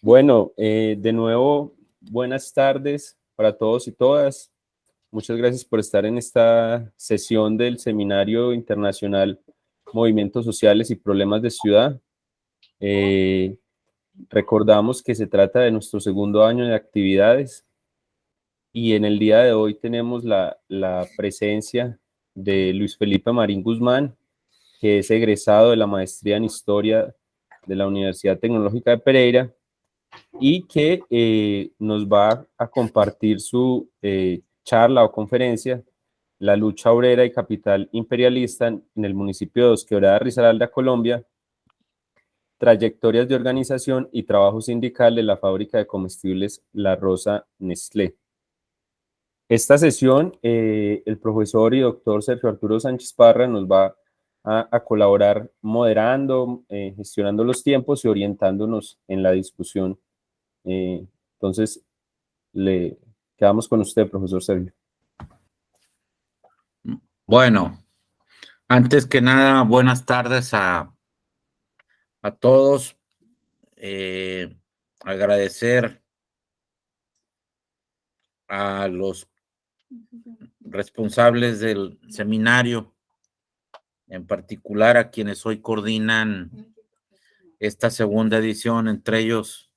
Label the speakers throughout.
Speaker 1: Bueno, de nuevo, buenas tardes para todos y todas. Muchas gracias por estar en esta sesión del Seminario Internacional Movimientos Sociales y Problemas de Ciudad. Recordamos que se trata de nuestro segundo año de actividades y en el día de hoy tenemos la presencia de Luis Felipe Marín Guzmán, que es egresado de la maestría en Historia de la Universidad Tecnológica de Pereira y que nos va a compartir su charla o conferencia, La lucha obrera y capital imperialista en el municipio de Dos Quebradas, Risaralda, Colombia, trayectorias de organización y trabajo sindical de la fábrica de comestibles La Rosa Nestlé. Esta sesión, el profesor y doctor Sergio Arturo Sánchez Parra nos va a colaborar moderando, gestionando los tiempos y orientándonos en la discusión. Entonces, le quedamos con usted, profesor Sergio.
Speaker 2: Bueno, antes que nada, buenas tardes a todos. Agradecer a los responsables del seminario, en particular a quienes hoy coordinan esta segunda edición, entre ellos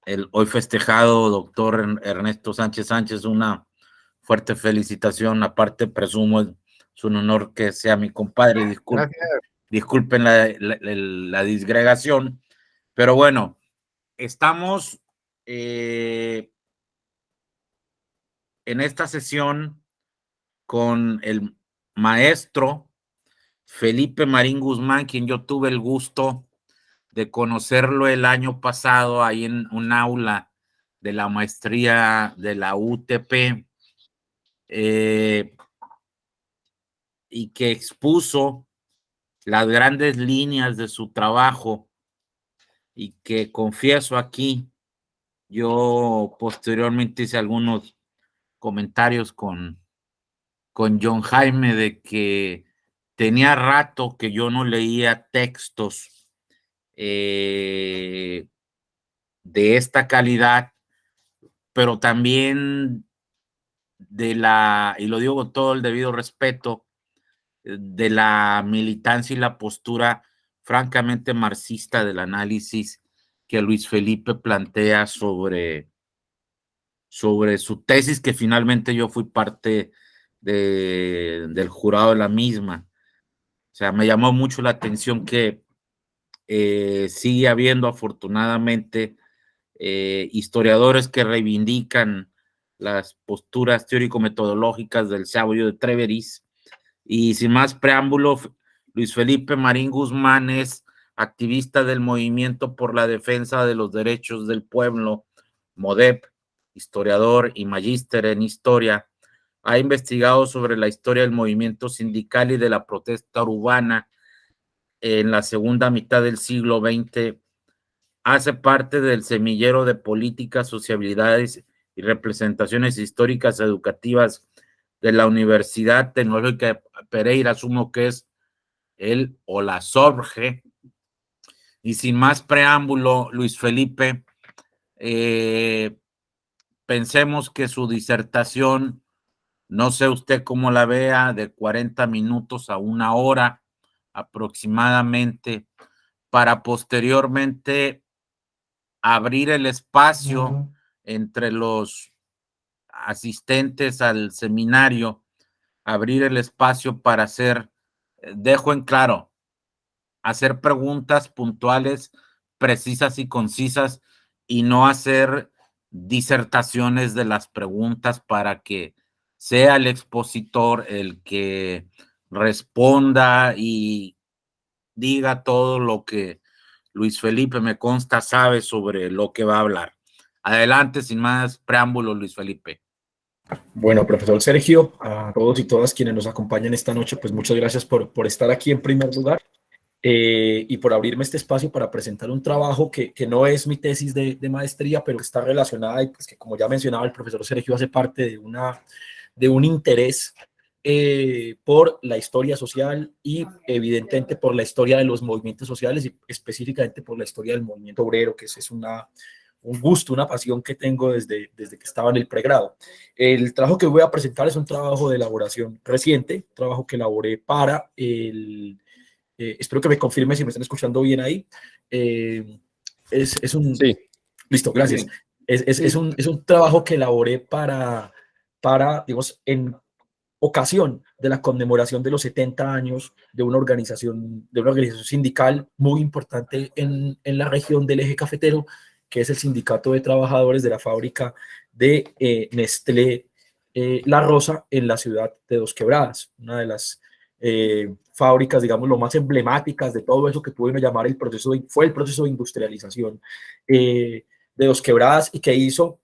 Speaker 2: el hoy festejado doctor Ernesto Sánchez Sánchez. Una fuerte felicitación. Aparte, presumo es un honor que sea mi compadre. Disculpen la disgregación, pero bueno, estamos en esta sesión con el maestro Felipe Marín Guzmán, quien yo tuve el gusto de conocerlo el año pasado ahí en un aula de la maestría de la UTP, y que expuso las grandes líneas de su trabajo, y que confieso aquí, yo posteriormente hice algunos comentarios con John Jaime de que tenía rato que yo no leía textos de esta calidad, pero también y lo digo con todo el debido respeto, de la militancia y la postura francamente marxista del análisis que Luis Felipe plantea sobre su tesis, que finalmente yo fui parte del jurado de la misma. O sea, me llamó mucho la atención que sigue habiendo, afortunadamente, historiadores que reivindican las posturas teórico-metodológicas del sabio de Treveris. Y sin más preámbulo, Luis Felipe Marín Guzmán es activista del Movimiento por la Defensa de los Derechos del Pueblo, MODEP, historiador y magíster en historia. Ha investigado sobre la historia del movimiento sindical y de la protesta urbana en la segunda mitad del siglo XX. Hace parte del semillero de políticas, sociabilidades y representaciones históricas educativas de la Universidad Tecnológica de Pereira, asumo que es él o la SORGE. Y sin más preámbulo, Luis Felipe, pensemos que su disertación, no sé usted cómo la vea, de 40 minutos a 1 hora aproximadamente, para posteriormente abrir el espacio entre los asistentes al seminario, abrir el espacio para hacer, dejo en claro, hacer preguntas puntuales, precisas y concisas, y no hacer disertaciones de las preguntas para que sea el expositor el que responda y diga todo lo que Luis Felipe, me consta, sabe sobre lo que va a hablar. Adelante, sin más preámbulos, Luis Felipe.
Speaker 3: Bueno, profesor Sergio, a todos y todas quienes nos acompañan esta noche, pues muchas gracias por estar aquí en primer lugar, y por abrirme este espacio para presentar un trabajo que no es mi tesis de maestría, pero que está relacionada y pues que, como ya mencionaba el profesor Sergio, hace parte de un interés por la historia social y evidentemente por la historia de los movimientos sociales y específicamente por la historia del movimiento obrero, que es un gusto, una pasión que tengo desde que estaba en el pregrado. El trabajo que voy a presentar es un trabajo de elaboración reciente, un trabajo que elaboré para espero que me confirme si me están escuchando bien ahí. Es un...
Speaker 1: Sí.
Speaker 3: Listo, gracias.
Speaker 1: Sí.
Speaker 3: Es un trabajo que elaboré para digamos, en ocasión de la conmemoración de los 70 años de una organización sindical muy importante en la región del eje cafetero, que es el Sindicato de Trabajadores de la fábrica de Nestlé La Rosa en la ciudad de Dos Quebradas, una de las fábricas, digamos, lo más emblemáticas de todo eso que pudieron llamar fue el proceso de industrialización de Dos Quebradas, y que hizo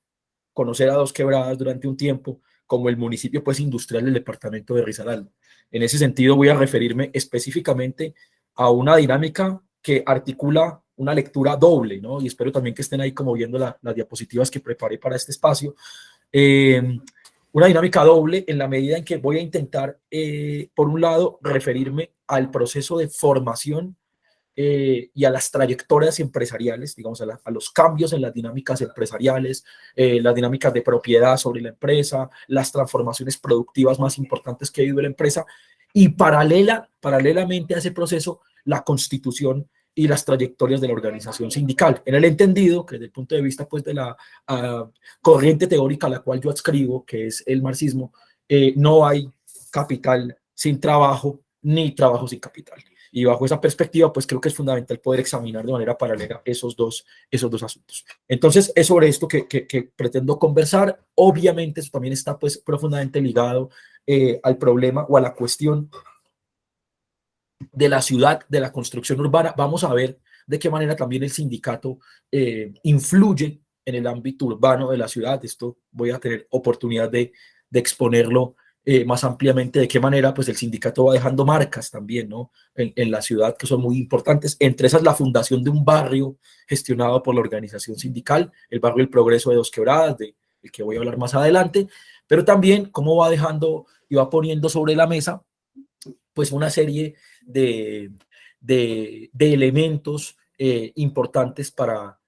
Speaker 3: conocer a Dos Quebradas durante un tiempo como el municipio pues industrial del departamento de Risaralda. En ese sentido voy a referirme específicamente a una dinámica que articula una lectura doble, ¿no? Y espero también que estén ahí como viendo las diapositivas que preparé para este espacio. Una dinámica doble en la medida en que voy a intentar, por un lado, referirme al proceso de formación y a las trayectorias empresariales, digamos, a los cambios en las dinámicas empresariales, las dinámicas de propiedad sobre la empresa, las transformaciones productivas más importantes que ha vivido la empresa, y paralelamente a ese proceso, la constitución y las trayectorias de la organización sindical, en el entendido que desde el punto de vista pues, de la corriente teórica a la cual yo adscribo, que es el marxismo, no hay capital sin trabajo, ni trabajo sin capital. Y bajo esa perspectiva, pues creo que es fundamental poder examinar de manera paralela esos dos asuntos. Entonces, es sobre esto que pretendo conversar. Obviamente, eso también está pues profundamente ligado al problema o a la cuestión de la ciudad, de la construcción urbana. Vamos a ver de qué manera también el sindicato influye en el ámbito urbano de la ciudad. Esto voy a tener oportunidad de exponerlo más ampliamente, de qué manera pues el sindicato va dejando marcas también, ¿no? en la ciudad, que son muy importantes. Entre esas, la fundación de un barrio gestionado por la organización sindical, el barrio El Progreso de Dos Quebradas, del que voy a hablar más adelante, pero también cómo va dejando y va poniendo sobre la mesa pues una serie de elementos importantes para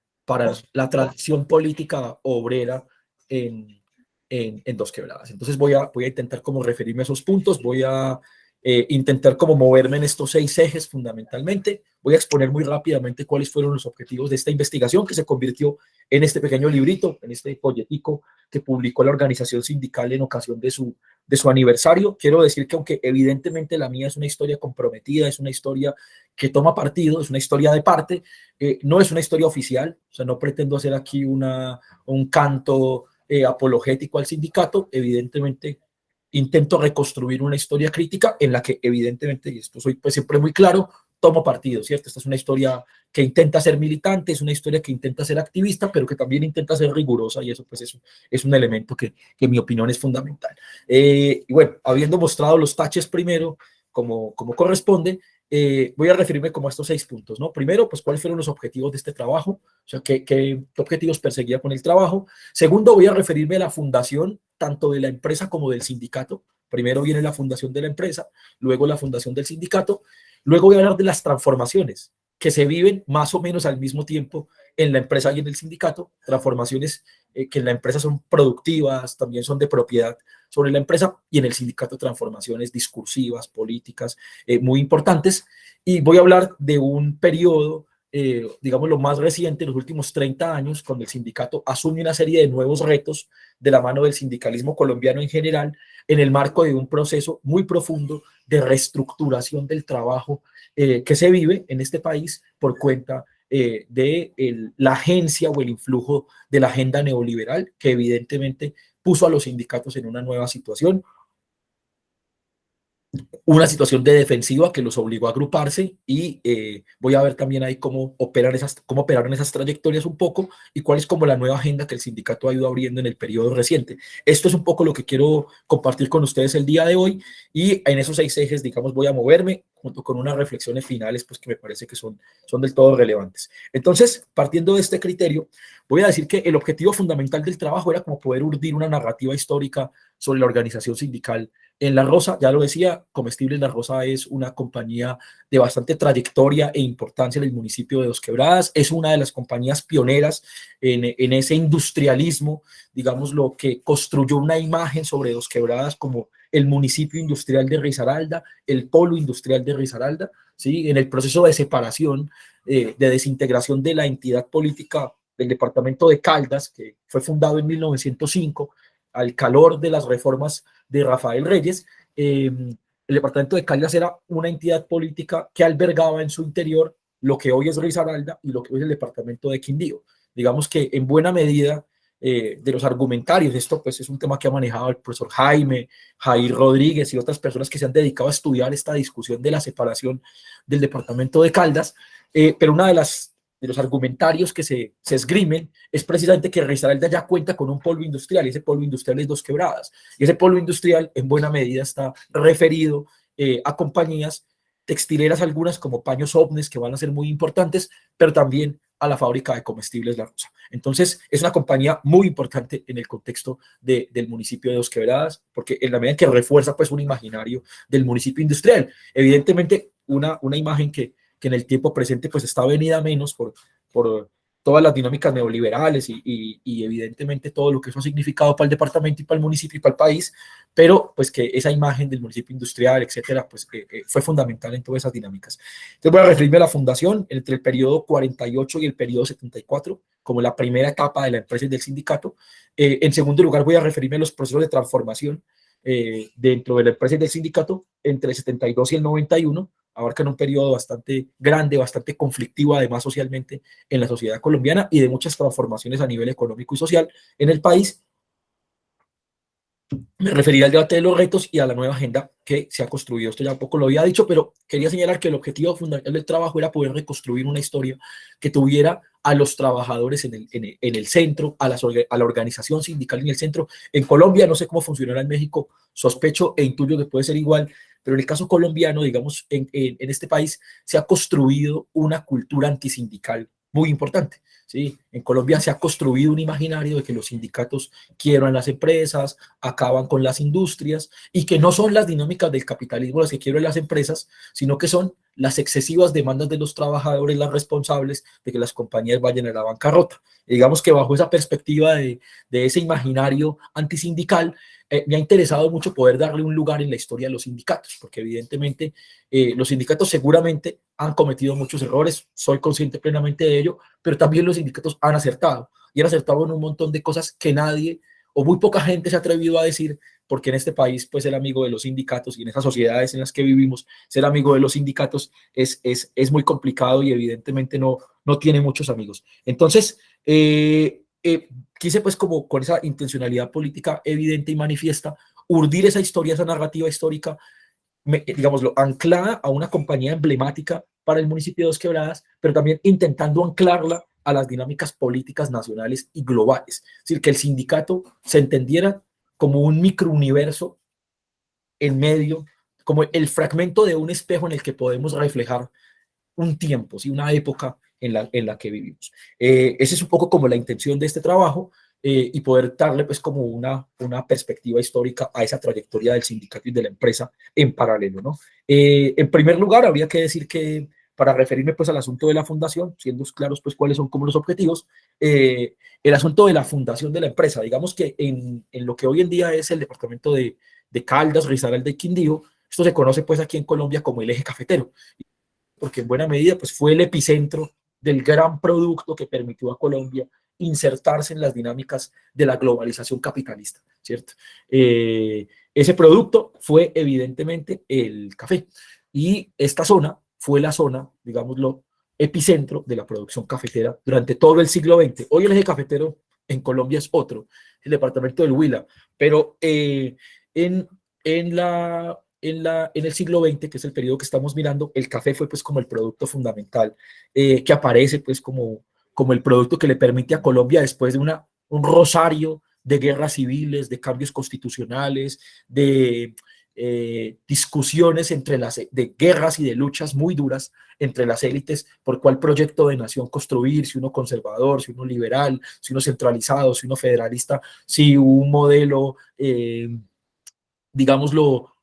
Speaker 3: la tradición política obrera en Dos Quebradas. Entonces voy a intentar como referirme a esos puntos, voy a intentar como moverme en estos 6 ejes fundamentalmente. Voy a exponer muy rápidamente cuáles fueron los objetivos de esta investigación que se convirtió en este pequeño librito, en este folletico que publicó la organización sindical en ocasión de su aniversario. Quiero decir que aunque evidentemente la mía es una historia comprometida, es una historia que toma partido, es una historia de parte, no es una historia oficial, o sea, no pretendo hacer aquí un canto apologético al sindicato. Evidentemente intento reconstruir una historia crítica en la que evidentemente, y esto soy pues siempre muy claro, tomo partido, ¿cierto? Esta es una historia que intenta ser militante, es una historia que intenta ser activista, pero que también intenta ser rigurosa, y eso pues es un elemento que en mi opinión es fundamental. Y bueno, habiendo mostrado los taches primero, como corresponde, voy a referirme como a estos 6 puntos, ¿no? Primero, pues, ¿cuáles fueron los objetivos de este trabajo? O sea, ¿qué objetivos perseguía con el trabajo? Segundo, voy a referirme a la fundación, tanto de la empresa como del sindicato. Primero viene la fundación de la empresa, luego la fundación del sindicato. Luego voy a hablar de las transformaciones que se viven más o menos al mismo tiempo en la empresa y en el sindicato, transformaciones que en la empresa son productivas, también son de propiedad sobre la empresa, y en el sindicato transformaciones discursivas, políticas, muy importantes. Y voy a hablar de un periodo, digamos, lo más reciente, los últimos 30 años, cuando el sindicato asume una serie de nuevos retos de la mano del sindicalismo colombiano en general, en el marco de un proceso muy profundo de reestructuración del trabajo que se vive en este país por cuenta de la agencia o el influjo de la agenda neoliberal, que evidentemente puso a los sindicatos en una nueva situación, una situación de defensiva que los obligó a agruparse, y voy a ver también ahí cómo operaron esas trayectorias un poco, y cuál es como la nueva agenda que el sindicato ha ido abriendo en el periodo reciente. Esto es un poco lo que quiero compartir con ustedes el día de hoy, y en esos 6 ejes, digamos, voy a moverme junto con unas reflexiones finales pues, que me parece que son del todo relevantes. Entonces, partiendo de este criterio, voy a decir que el objetivo fundamental del trabajo era como poder urdir una narrativa histórica sobre la organización sindical En La Rosa, ya lo decía, Comestibles La Rosa es una compañía de bastante trayectoria e importancia en el municipio de Dos Quebradas. Es una de las compañías pioneras en ese industrialismo, digamos, lo que construyó una imagen sobre Dos Quebradas como el municipio industrial de Risaralda, el polo industrial de Risaralda, ¿sí? En el proceso de separación, de desintegración de la entidad política del departamento de Caldas, que fue fundado en 1905, al calor de las reformas de Rafael Reyes. El departamento de Caldas era una entidad política que albergaba en su interior lo que hoy es Risaralda y lo que hoy es el departamento de Quindío. Digamos que en buena medida de los argumentarios, esto pues es un tema que ha manejado el profesor Jair Rodríguez y otras personas que se han dedicado a estudiar esta discusión de la separación del departamento de Caldas, pero una de los argumentarios que se esgrimen es precisamente que Risaralda ya cuenta con un polo industrial, y ese polo industrial es Dos Quebradas, y ese polo industrial en buena medida está referido a compañías textileras, algunas como Paños Ovnes, que van a ser muy importantes, pero también a la fábrica de comestibles La Rosa. Entonces, es una compañía muy importante en el contexto del municipio de Dos Quebradas, porque en la medida que refuerza pues un imaginario del municipio industrial, evidentemente una imagen que en el tiempo presente pues está venida menos por todas las dinámicas neoliberales y evidentemente todo lo que eso ha significado para el departamento y para el municipio y para el país, pero pues que esa imagen del municipio industrial, etcétera, pues fue fundamental en todas esas dinámicas. Entonces voy a referirme a la fundación entre el periodo 48 y el periodo 74, como la primera etapa de la empresa y del sindicato. En segundo lugar voy a referirme a los procesos de transformación dentro de la empresa y del sindicato entre el 72 y el 91, abarcan un periodo bastante grande, bastante conflictivo además socialmente en la sociedad colombiana y de muchas transformaciones a nivel económico y social en el país. Me referiré al debate de los retos y a la nueva agenda que se ha construido. Esto ya un poco lo había dicho, pero quería señalar que el objetivo fundamental del trabajo era poder reconstruir una historia que tuviera a los trabajadores en el centro, a la organización sindical en el centro. En Colombia, no sé cómo funcionará en México, sospecho e intuyo que puede ser igual, pero en el caso colombiano, digamos, en este país se ha construido una cultura antisindical muy importante. ¿Sí? En Colombia se ha construido un imaginario de que los sindicatos quiebran las empresas, acaban con las industrias y que no son las dinámicas del capitalismo las que quiebran las empresas, sino que son las excesivas demandas de los trabajadores las responsables de que las compañías vayan a la bancarrota. Y digamos que bajo esa perspectiva de ese imaginario antisindical, me ha interesado mucho poder darle un lugar en la historia a los sindicatos, porque evidentemente los sindicatos seguramente han cometido muchos errores, soy consciente plenamente de ello, pero también los sindicatos han acertado, y han acertado en un montón de cosas que nadie o muy poca gente se ha atrevido a decir, porque en este país, pues ser amigo de los sindicatos y en esas sociedades en las que vivimos, ser amigo de los sindicatos es muy complicado y evidentemente no tiene muchos amigos. Entonces, quise pues como con esa intencionalidad política evidente y manifiesta, urdir esa historia, esa narrativa histórica, digámoslo, anclada a una compañía emblemática para el municipio de Dos Quebradas, pero también intentando anclarla a las dinámicas políticas nacionales y globales. Es decir, que el sindicato se entendiera como un microuniverso en medio, como el fragmento de un espejo en el que podemos reflejar un tiempo, ¿sí? Una época en la que vivimos. Esa es un poco como la intención de este trabajo y poder darle pues como una perspectiva histórica a esa trayectoria del sindicato y de la empresa en paralelo, ¿no? En primer lugar, habría que decir que para referirme pues al asunto de la fundación, siendo claros pues cuáles son como los objetivos, el asunto de la fundación de la empresa, digamos que en lo que hoy en día es el departamento de Caldas, Risaralda y Quindío, esto se conoce pues aquí en Colombia como el eje cafetero, porque en buena medida pues, fue el epicentro del gran producto que permitió a Colombia insertarse en las dinámicas de la globalización capitalista, ¿cierto? Ese producto fue evidentemente el café, y esta zona fue la zona, digámoslo, epicentro de la producción cafetera durante todo el siglo XX. Hoy el eje cafetero en Colombia es otro, el departamento del Huila, pero en el siglo XX, que es el periodo que estamos mirando, el café fue pues como el producto fundamental que aparece pues como el producto que le permite a Colombia, después de un rosario de guerras civiles, de cambios constitucionales, de discusiones de guerras y de luchas muy duras entre las élites por cuál proyecto de nación construir, si uno conservador, si uno liberal, si uno centralizado, si uno federalista, si un modelo digámoslo,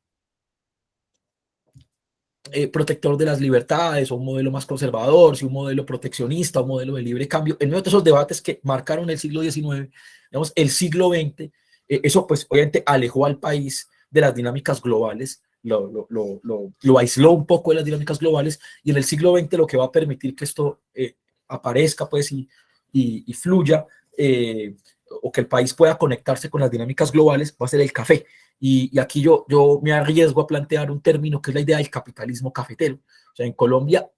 Speaker 3: protector de las libertades, o un modelo más conservador, si un modelo proteccionista, un modelo de libre cambio. En medio de esos debates que marcaron el siglo XIX, digamos, el siglo XX, eso pues obviamente alejó al país de las dinámicas globales, lo aisló un poco de las dinámicas globales, y en el siglo XX lo que va a permitir que esto aparezca pues y fluya, o que el país pueda conectarse con las dinámicas globales, va a ser el café. Y aquí yo me arriesgo a plantear un término que es la idea del capitalismo cafetero. O sea, en Colombia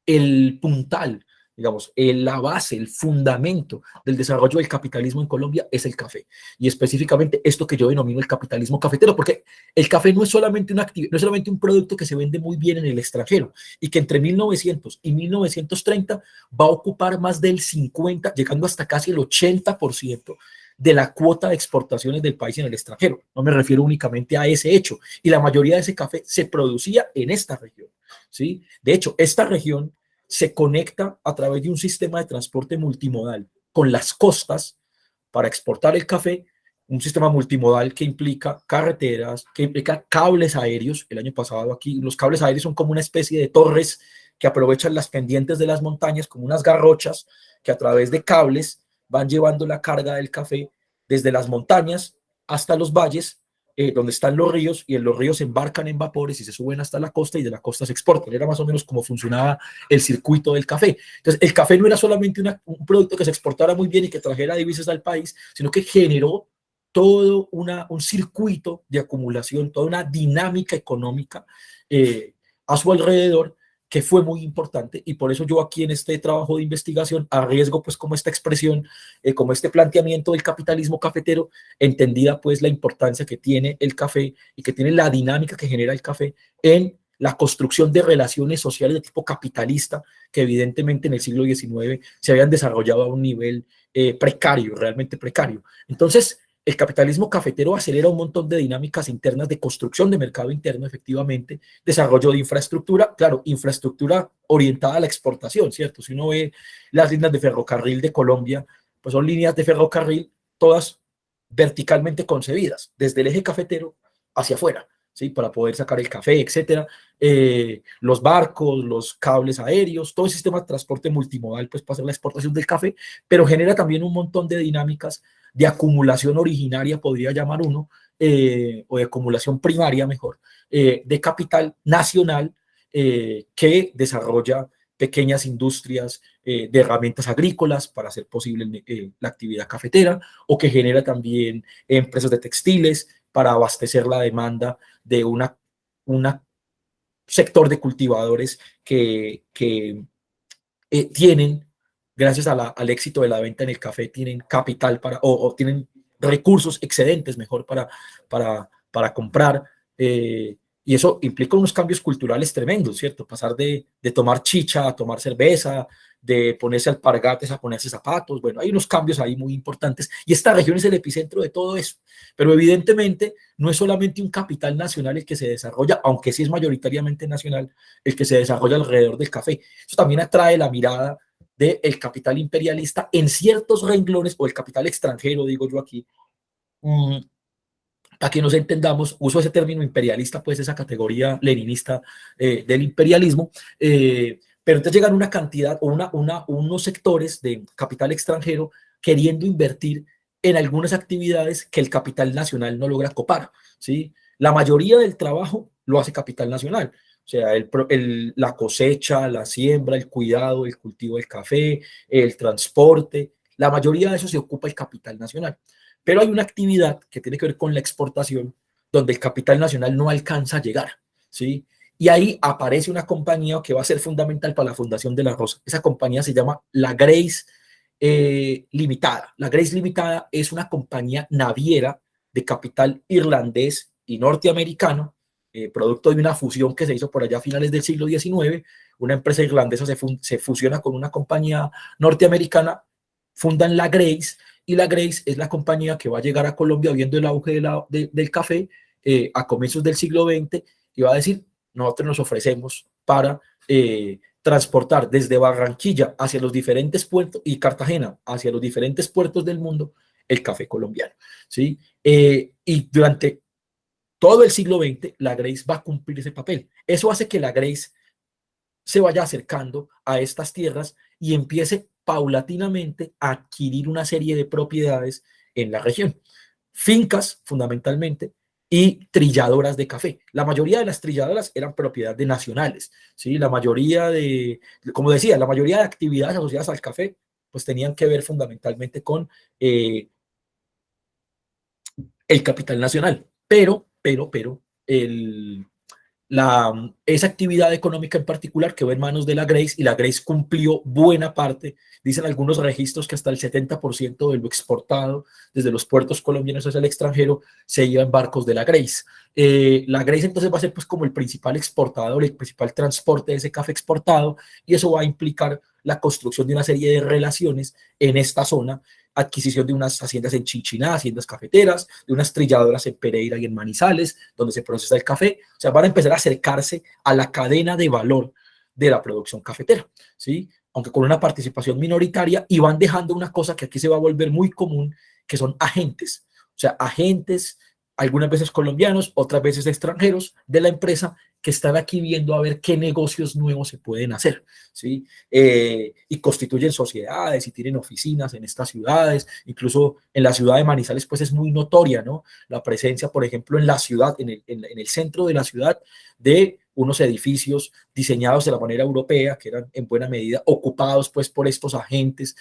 Speaker 3: el puntal, digamos, la base, el fundamento del desarrollo del capitalismo en Colombia es el café. Y específicamente esto que yo denomino el capitalismo cafetero, porque el café no es solamente no es solamente un producto que se vende muy bien en el extranjero y que entre 1900 y 1930 va a ocupar más del 50, llegando hasta casi el 80% de la cuota de exportaciones del país en el extranjero. No me refiero únicamente a ese hecho. Y la mayoría de ese café se producía en esta región, ¿sí? De hecho, esta región se conecta a través de un sistema de transporte multimodal con las costas para exportar el café, un sistema multimodal que implica carreteras, que implica cables aéreos. El año pasado aquí los cables aéreos son como una especie de torres que aprovechan las pendientes de las montañas, como unas garrochas que a través de cables van llevando la carga del café desde las montañas hasta los valles, donde están los ríos, y en los ríos se embarcan en vapores y se suben hasta la costa, y de la costa se exportan. Era más o menos como funcionaba el circuito del café. Entonces, el café no era solamente un producto que se exportara muy bien y que trajera divisas al país, sino que generó todo un circuito de acumulación, toda una dinámica económica a su alrededor, que fue muy importante. Y por eso yo aquí en este trabajo de investigación arriesgo pues como esta expresión, como este planteamiento del capitalismo cafetero, entendida pues la importancia que tiene el café y que tiene la dinámica que genera el café en la construcción de relaciones sociales de tipo capitalista, que evidentemente en el siglo XIX se habían desarrollado a un nivel precario, realmente precario. Entonces, el capitalismo cafetero acelera un montón de dinámicas internas de construcción de mercado interno, efectivamente, desarrollo de infraestructura, claro, infraestructura orientada a la exportación, ¿cierto? Si uno ve las líneas de ferrocarril de Colombia, pues son líneas de ferrocarril todas verticalmente concebidas, desde el eje cafetero hacia afuera, ¿sí? Para poder sacar el café, etcétera. Los barcos, los cables aéreos, todo el sistema de transporte multimodal, pues para hacer la exportación del café, pero genera también un montón de dinámicas de acumulación originaria, podría llamar uno, o de acumulación primaria, mejor, de capital nacional, que desarrolla pequeñas industrias de herramientas agrícolas para hacer posible la actividad cafetera, o que genera también empresas de textiles para abastecer la demanda de una sector de cultivadores que tienen, gracias al éxito de la venta en el café, tienen capital o tienen recursos excedentes, mejor, para comprar. Y eso implica unos cambios culturales tremendos, ¿cierto? Pasar de tomar chicha a tomar cerveza, de ponerse alpargates a ponerse zapatos. Bueno, hay unos cambios ahí muy importantes, y esta región es el epicentro de todo eso. Pero evidentemente no es solamente un capital nacional el que se desarrolla, aunque sí es mayoritariamente nacional, el que se desarrolla alrededor del café. Eso también atrae la mirada del capital imperialista en ciertos renglones, o el capital extranjero, digo yo aquí. Para que nos entendamos, uso ese término imperialista, pues esa categoría leninista del imperialismo, pero entonces llegan una cantidad o unos sectores de capital extranjero queriendo invertir en algunas actividades que el capital nacional no logra copar, ¿sí? La mayoría del trabajo lo hace capital nacional, o sea, la cosecha, la siembra, el cuidado, el cultivo del café, el transporte, la mayoría de eso se ocupa el capital nacional. Pero hay una actividad que tiene que ver con la exportación, donde el capital nacional no alcanza a llegar, ¿sí? Y ahí aparece una compañía que va a ser fundamental para la fundación de la Rosa. Esa compañía se llama la Grace Limitada. La Grace Limitada es una compañía naviera de capital irlandés y norteamericano, producto de una fusión que se hizo por allá a finales del siglo XIX. Una empresa irlandesa se fusiona con una compañía norteamericana, fundan la Grace, y la Grace es la compañía que va a llegar a Colombia viendo el auge del café a comienzos del siglo XX, y va a decir: nosotros nos ofrecemos para transportar desde Barranquilla hacia los diferentes puertos, y Cartagena hacia los diferentes puertos del mundo, el café colombiano, ¿sí? Y durante todo el siglo XX, la Grace va a cumplir ese papel. Eso hace que la Grace se vaya acercando a estas tierras y empiece paulatinamente a adquirir una serie de propiedades en la región. Fincas, fundamentalmente, y trilladoras de café. La mayoría de las trilladoras eran propiedad de nacionales, ¿sí? La mayoría de, como decía, la mayoría de actividades asociadas al café, pues tenían que ver fundamentalmente con el capital nacional. Pero, esa actividad económica en particular quedó en manos de la Grace y la Grace cumplió buena parte. Dicen algunos registros que hasta el 70% de lo exportado desde los puertos colombianos hacia el extranjero se iba en barcos de la Grace. La Grace entonces va a ser pues como el principal exportador, el principal transporte de ese café exportado, y eso va a implicar la construcción de una serie de relaciones en esta zona, adquisición de unas haciendas en Chinchiná, haciendas cafeteras, de unas trilladoras en Pereira y en Manizales, donde se procesa el café. O sea, van a empezar a acercarse a la cadena de valor de la producción cafetera, ¿sí? Aunque con una participación minoritaria, y van dejando una cosa que aquí se va a volver muy común, que son agentes. O sea, agentes, algunas veces colombianos, otras veces extranjeros de la empresa, que están aquí viendo a ver qué negocios nuevos se pueden hacer, ¿sí? Y constituyen sociedades y tienen oficinas en estas ciudades. Incluso en la ciudad de Manizales pues es muy notoria, ¿no?, la presencia, por ejemplo, en la ciudad, en el centro de la ciudad, de unos edificios diseñados de la manera europea, que eran en buena medida ocupados pues por estos agentes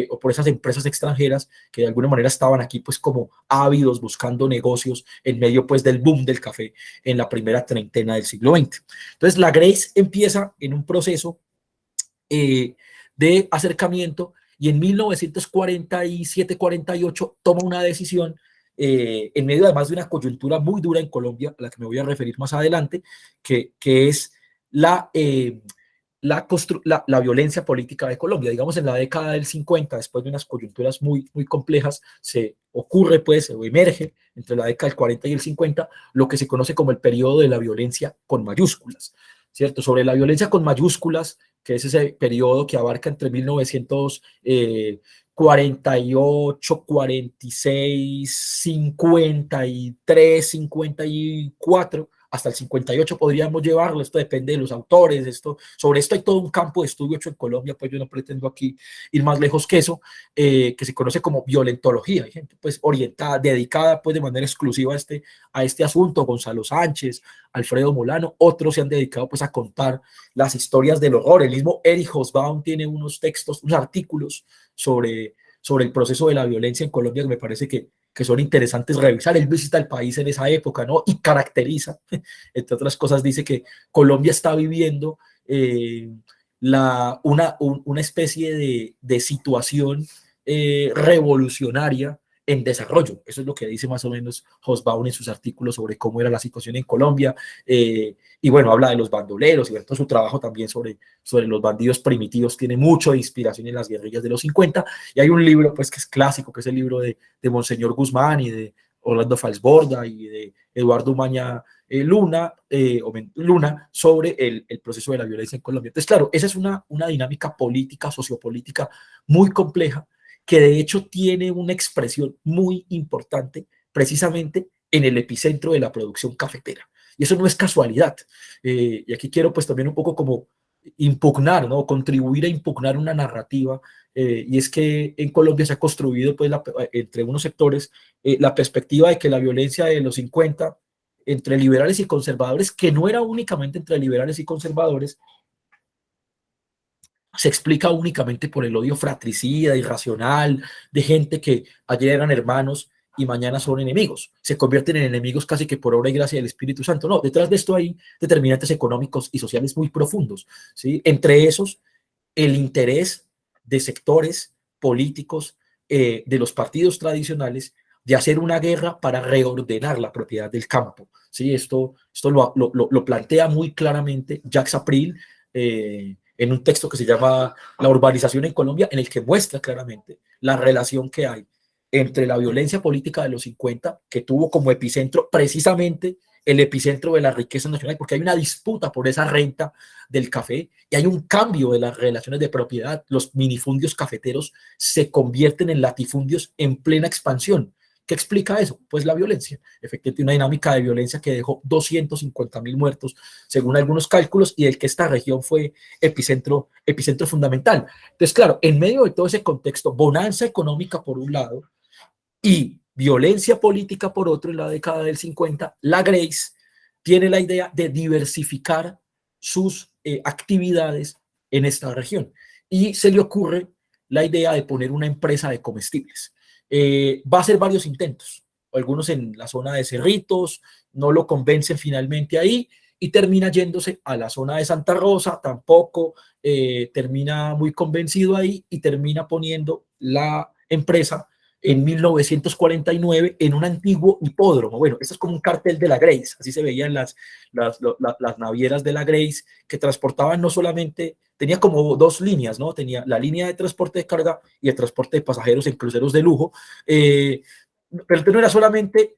Speaker 3: o por esas empresas extranjeras que de alguna manera estaban aquí pues como ávidos buscando negocios en medio pues del boom del café en la primera treintena del siglo XX. Entonces la Grace empieza en un proceso de acercamiento, y en 1947-48 toma una decisión en medio además de una coyuntura muy dura en Colombia, a la que me voy a referir más adelante, que es la violencia política de Colombia. Digamos, en la década del 50, después de unas coyunturas muy, muy complejas, se ocurre, pues, o emerge entre la década del 40 y el 50, lo que se conoce como el periodo de la violencia con mayúsculas, ¿cierto? Sobre la violencia con mayúsculas, que es ese periodo que abarca entre 1948, 46, 53, 54, hasta el 58 podríamos llevarlo. Esto depende de los autores. Sobre esto hay todo un campo de estudio hecho en Colombia, pues yo no pretendo aquí ir más lejos que eso, que se conoce como violentología. Hay gente pues orientada, dedicada pues de manera exclusiva a este asunto. Gonzalo Sánchez, Alfredo Molano, otros se han dedicado pues a contar las historias del horror. El mismo Erich Hobsbawm tiene unos textos, unos artículos sobre el proceso de la violencia en Colombia, que me parece que son interesantes revisar. Él visita el país en esa época, ¿no?, y caracteriza, entre otras cosas, dice que Colombia está viviendo una especie de situación revolucionaria en desarrollo. Eso es lo que dice más o menos Hobsbawm en sus artículos sobre cómo era la situación en Colombia. Y bueno, habla de los bandoleros, y todo su trabajo también sobre los bandidos primitivos tiene mucho de inspiración en las guerrillas de los 50. Y hay un libro pues que es clásico, que es el libro de Monseñor Guzmán y de Orlando Falsborda y de Eduardo Umaña Luna, sobre el proceso de la violencia en Colombia. Entonces, claro, esa es una dinámica política, sociopolítica muy compleja, que de hecho tiene una expresión muy importante precisamente en el epicentro de la producción cafetera. Y eso no es casualidad. Y aquí quiero pues también un poco como impugnar, ¿no?, contribuir a impugnar una narrativa, y es que en Colombia se ha construido pues entre unos sectores la perspectiva de que la violencia de los 50 entre liberales y conservadores, que no era únicamente entre liberales y conservadores, se explica únicamente por el odio fratricida, irracional, de gente que ayer eran hermanos y mañana son enemigos. Se convierten en enemigos casi que por obra y gracia del Espíritu Santo. No, detrás de esto hay determinantes económicos y sociales muy profundos, ¿sí? Entre esos, el interés de sectores políticos de los partidos tradicionales de hacer una guerra para reordenar la propiedad del campo, ¿sí? Esto lo plantea muy claramente Jacques April, en un texto que se llama La urbanización en Colombia, en el que muestra claramente la relación que hay entre la violencia política de los 50, que tuvo como epicentro precisamente el epicentro de la riqueza nacional, porque hay una disputa por esa renta del café y hay un cambio de las relaciones de propiedad. Los minifundios cafeteros se convierten en latifundios en plena expansión, ¿Qué explica eso? Pues la violencia. Efectivamente, una dinámica de violencia que dejó 250.000 muertos, según algunos cálculos, y del que esta región fue epicentro fundamental. Entonces, claro, en medio de todo ese contexto, bonanza económica por un lado y violencia política por otro, en la década del 50, la Grace tiene la idea de diversificar sus actividades en esta región. Y se le ocurre la idea de poner una empresa de comestibles. Va a hacer varios intentos, algunos en la zona de Cerritos, no lo convencen finalmente ahí y termina yéndose a la zona de Santa Rosa, tampoco termina muy convencido ahí y termina poniendo la empresa en 1949 en un antiguo hipódromo. Bueno, esto es como un cartel de la Grace, así se veían las navieras de la Grace que transportaban no solamente, tenía como dos líneas, ¿no? Tenía la línea de transporte de carga y el transporte de pasajeros en cruceros de lujo, pero no era solamente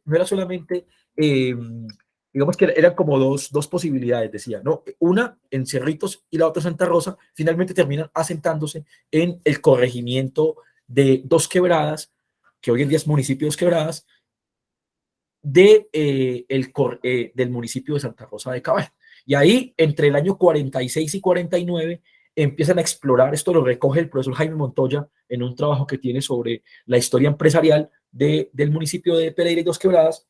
Speaker 3: digamos que eran como dos posibilidades, decía, ¿no? Una en Cerritos y la otra en Santa Rosa, finalmente terminan asentándose en el corregimiento de Dos Quebradas, que hoy en día es municipio de Dos Quebradas, del municipio de Santa Rosa de Cabal. Y ahí, entre el año 46 y 49, empiezan a explorar, esto lo recoge el profesor Jaime Montoya en un trabajo que tiene sobre la historia empresarial del municipio de Pereira y Dos Quebradas,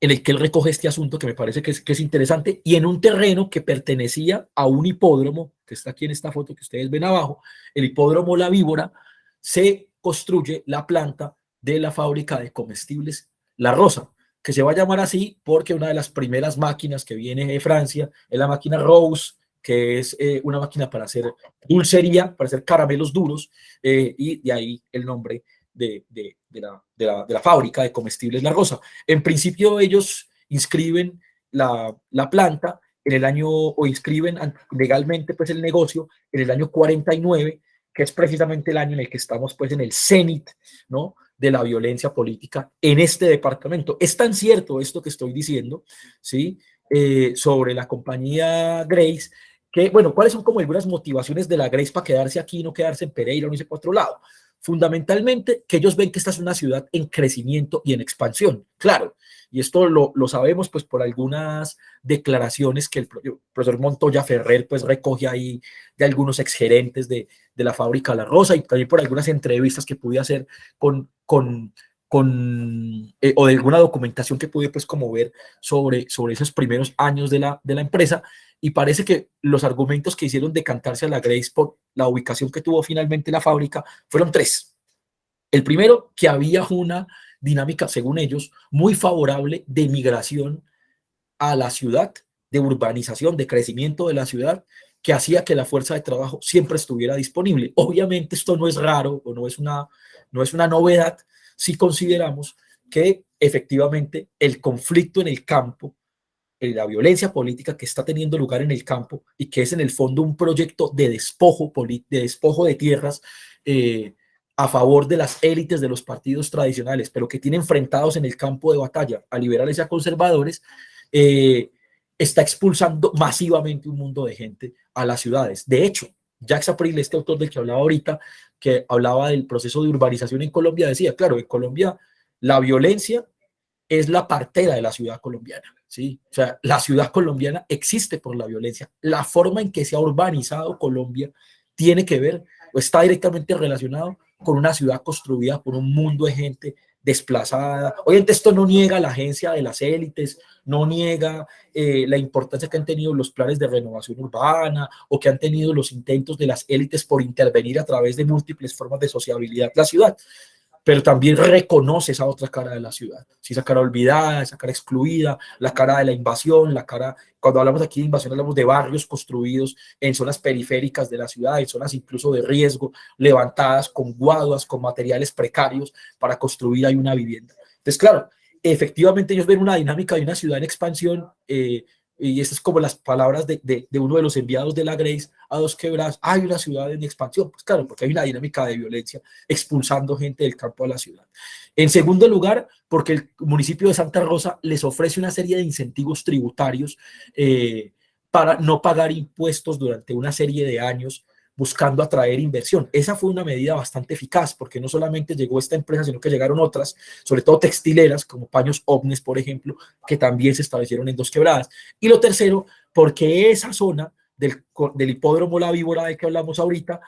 Speaker 3: en el que él recoge este asunto que me parece que es interesante, y en un terreno que pertenecía a un hipódromo, que está aquí en esta foto que ustedes ven abajo, el hipódromo La Víbora, se construye la planta de la fábrica de comestibles La Rosa, que se va a llamar así porque una de las primeras máquinas que viene de Francia es la máquina Rose, que es una máquina para hacer dulcería, para hacer caramelos duros, y de ahí el nombre de la fábrica de comestibles La Rosa. En principio ellos inscriben la planta en el año, o inscriben legalmente pues el negocio en el año 49, que es precisamente el año en el que estamos pues en el cenit, ¿no?, de la violencia política en este departamento. Es tan cierto esto que estoy diciendo, ¿sí?, sobre la compañía Grace, que, bueno, ¿cuáles son como algunas motivaciones de la Grace para quedarse aquí y no quedarse en Pereira o no irse para otro lado? Fundamentalmente, que ellos ven que esta es una ciudad en crecimiento y en expansión, claro, y esto lo sabemos pues por algunas declaraciones que el profesor Montoya Ferrer pues recoge ahí de algunos exgerentes de la fábrica La Rosa, y también por algunas entrevistas que pude hacer o de alguna documentación que pude pues como ver sobre esos primeros años de la empresa. Y parece que los argumentos que hicieron decantarse a la Grace por la ubicación que tuvo finalmente la fábrica fueron tres. El primero, que había una dinámica, según ellos, muy favorable de migración a la ciudad, de urbanización, de crecimiento de la ciudad, que hacía que la fuerza de trabajo siempre estuviera disponible. Obviamente esto no es raro o no es una novedad si consideramos que efectivamente el conflicto en el campo, la violencia política que está teniendo lugar en el campo y que es en el fondo un proyecto de despojo de tierras a favor de las élites de los partidos tradicionales, pero que tiene enfrentados en el campo de batalla a liberales y a conservadores, está expulsando masivamente un mundo de gente a las ciudades. De hecho, Jacques April, este autor del que hablaba ahorita, que hablaba del proceso de urbanización en Colombia, decía, claro, en Colombia la violencia es la partera de la ciudad colombiana, ¿sí? O sea, la ciudad colombiana existe por la violencia. La forma en que se ha urbanizado Colombia tiene que ver o está directamente relacionado con una ciudad construida por un mundo de gente desplazada. Obviamente esto no niega la agencia de las élites, no niega la importancia que han tenido los planes de renovación urbana o que han tenido los intentos de las élites por intervenir a través de múltiples formas de sociabilidad la ciudad, pero también reconoce esa otra cara de la ciudad, ¿sí? Esa cara olvidada, esa cara excluida, la cara de la invasión, la cara, cuando hablamos aquí de invasión hablamos de barrios construidos en zonas periféricas de la ciudad, en zonas incluso de riesgo, levantadas con guaduas, con materiales precarios para construir ahí una vivienda. Entonces, claro, efectivamente ellos ven una dinámica de una ciudad en expansión, y esas es como las palabras de uno de los enviados de la Grace a Dos Quebradas: hay una ciudad en expansión. Pues claro, porque hay una dinámica de violencia expulsando gente del campo a la ciudad. En segundo lugar, porque el municipio de Santa Rosa les ofrece una serie de incentivos tributarios para no pagar impuestos durante una serie de años buscando atraer inversión. Esa fue una medida bastante eficaz, porque no solamente llegó esta empresa, sino que llegaron otras, sobre todo textileras, como Paños Omnes, por ejemplo, que también se establecieron en Dos Quebradas. Y lo tercero, porque esa zona del hipódromo La Víbora de que hablamos ahorita,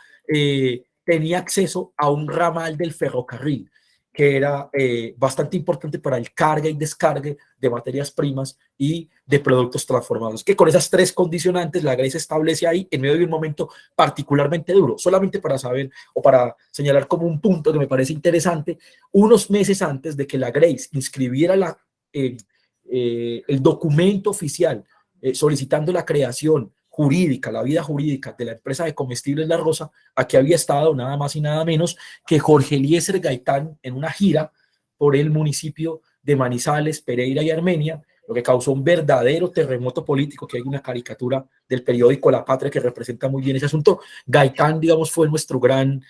Speaker 3: tenía acceso a un ramal del ferrocarril, que era bastante importante para el carga y descargue de materias primas y de productos transformados, que con esas tres condicionantes la Grace establece ahí en medio de un momento particularmente duro. Solamente para saber o para señalar como un punto que me parece interesante, unos meses antes de que la Grace inscribiera el documento oficial solicitando la creación jurídica, la vida jurídica de la empresa de comestibles La Rosa, aquí había estado nada más y nada menos que Jorge Eliezer Gaitán en una gira por el municipio de Manizales, Pereira y Armenia, lo que causó un verdadero terremoto político, que hay una caricatura del periódico La Patria que representa muy bien ese asunto. Gaitán, digamos, fue nuestro gran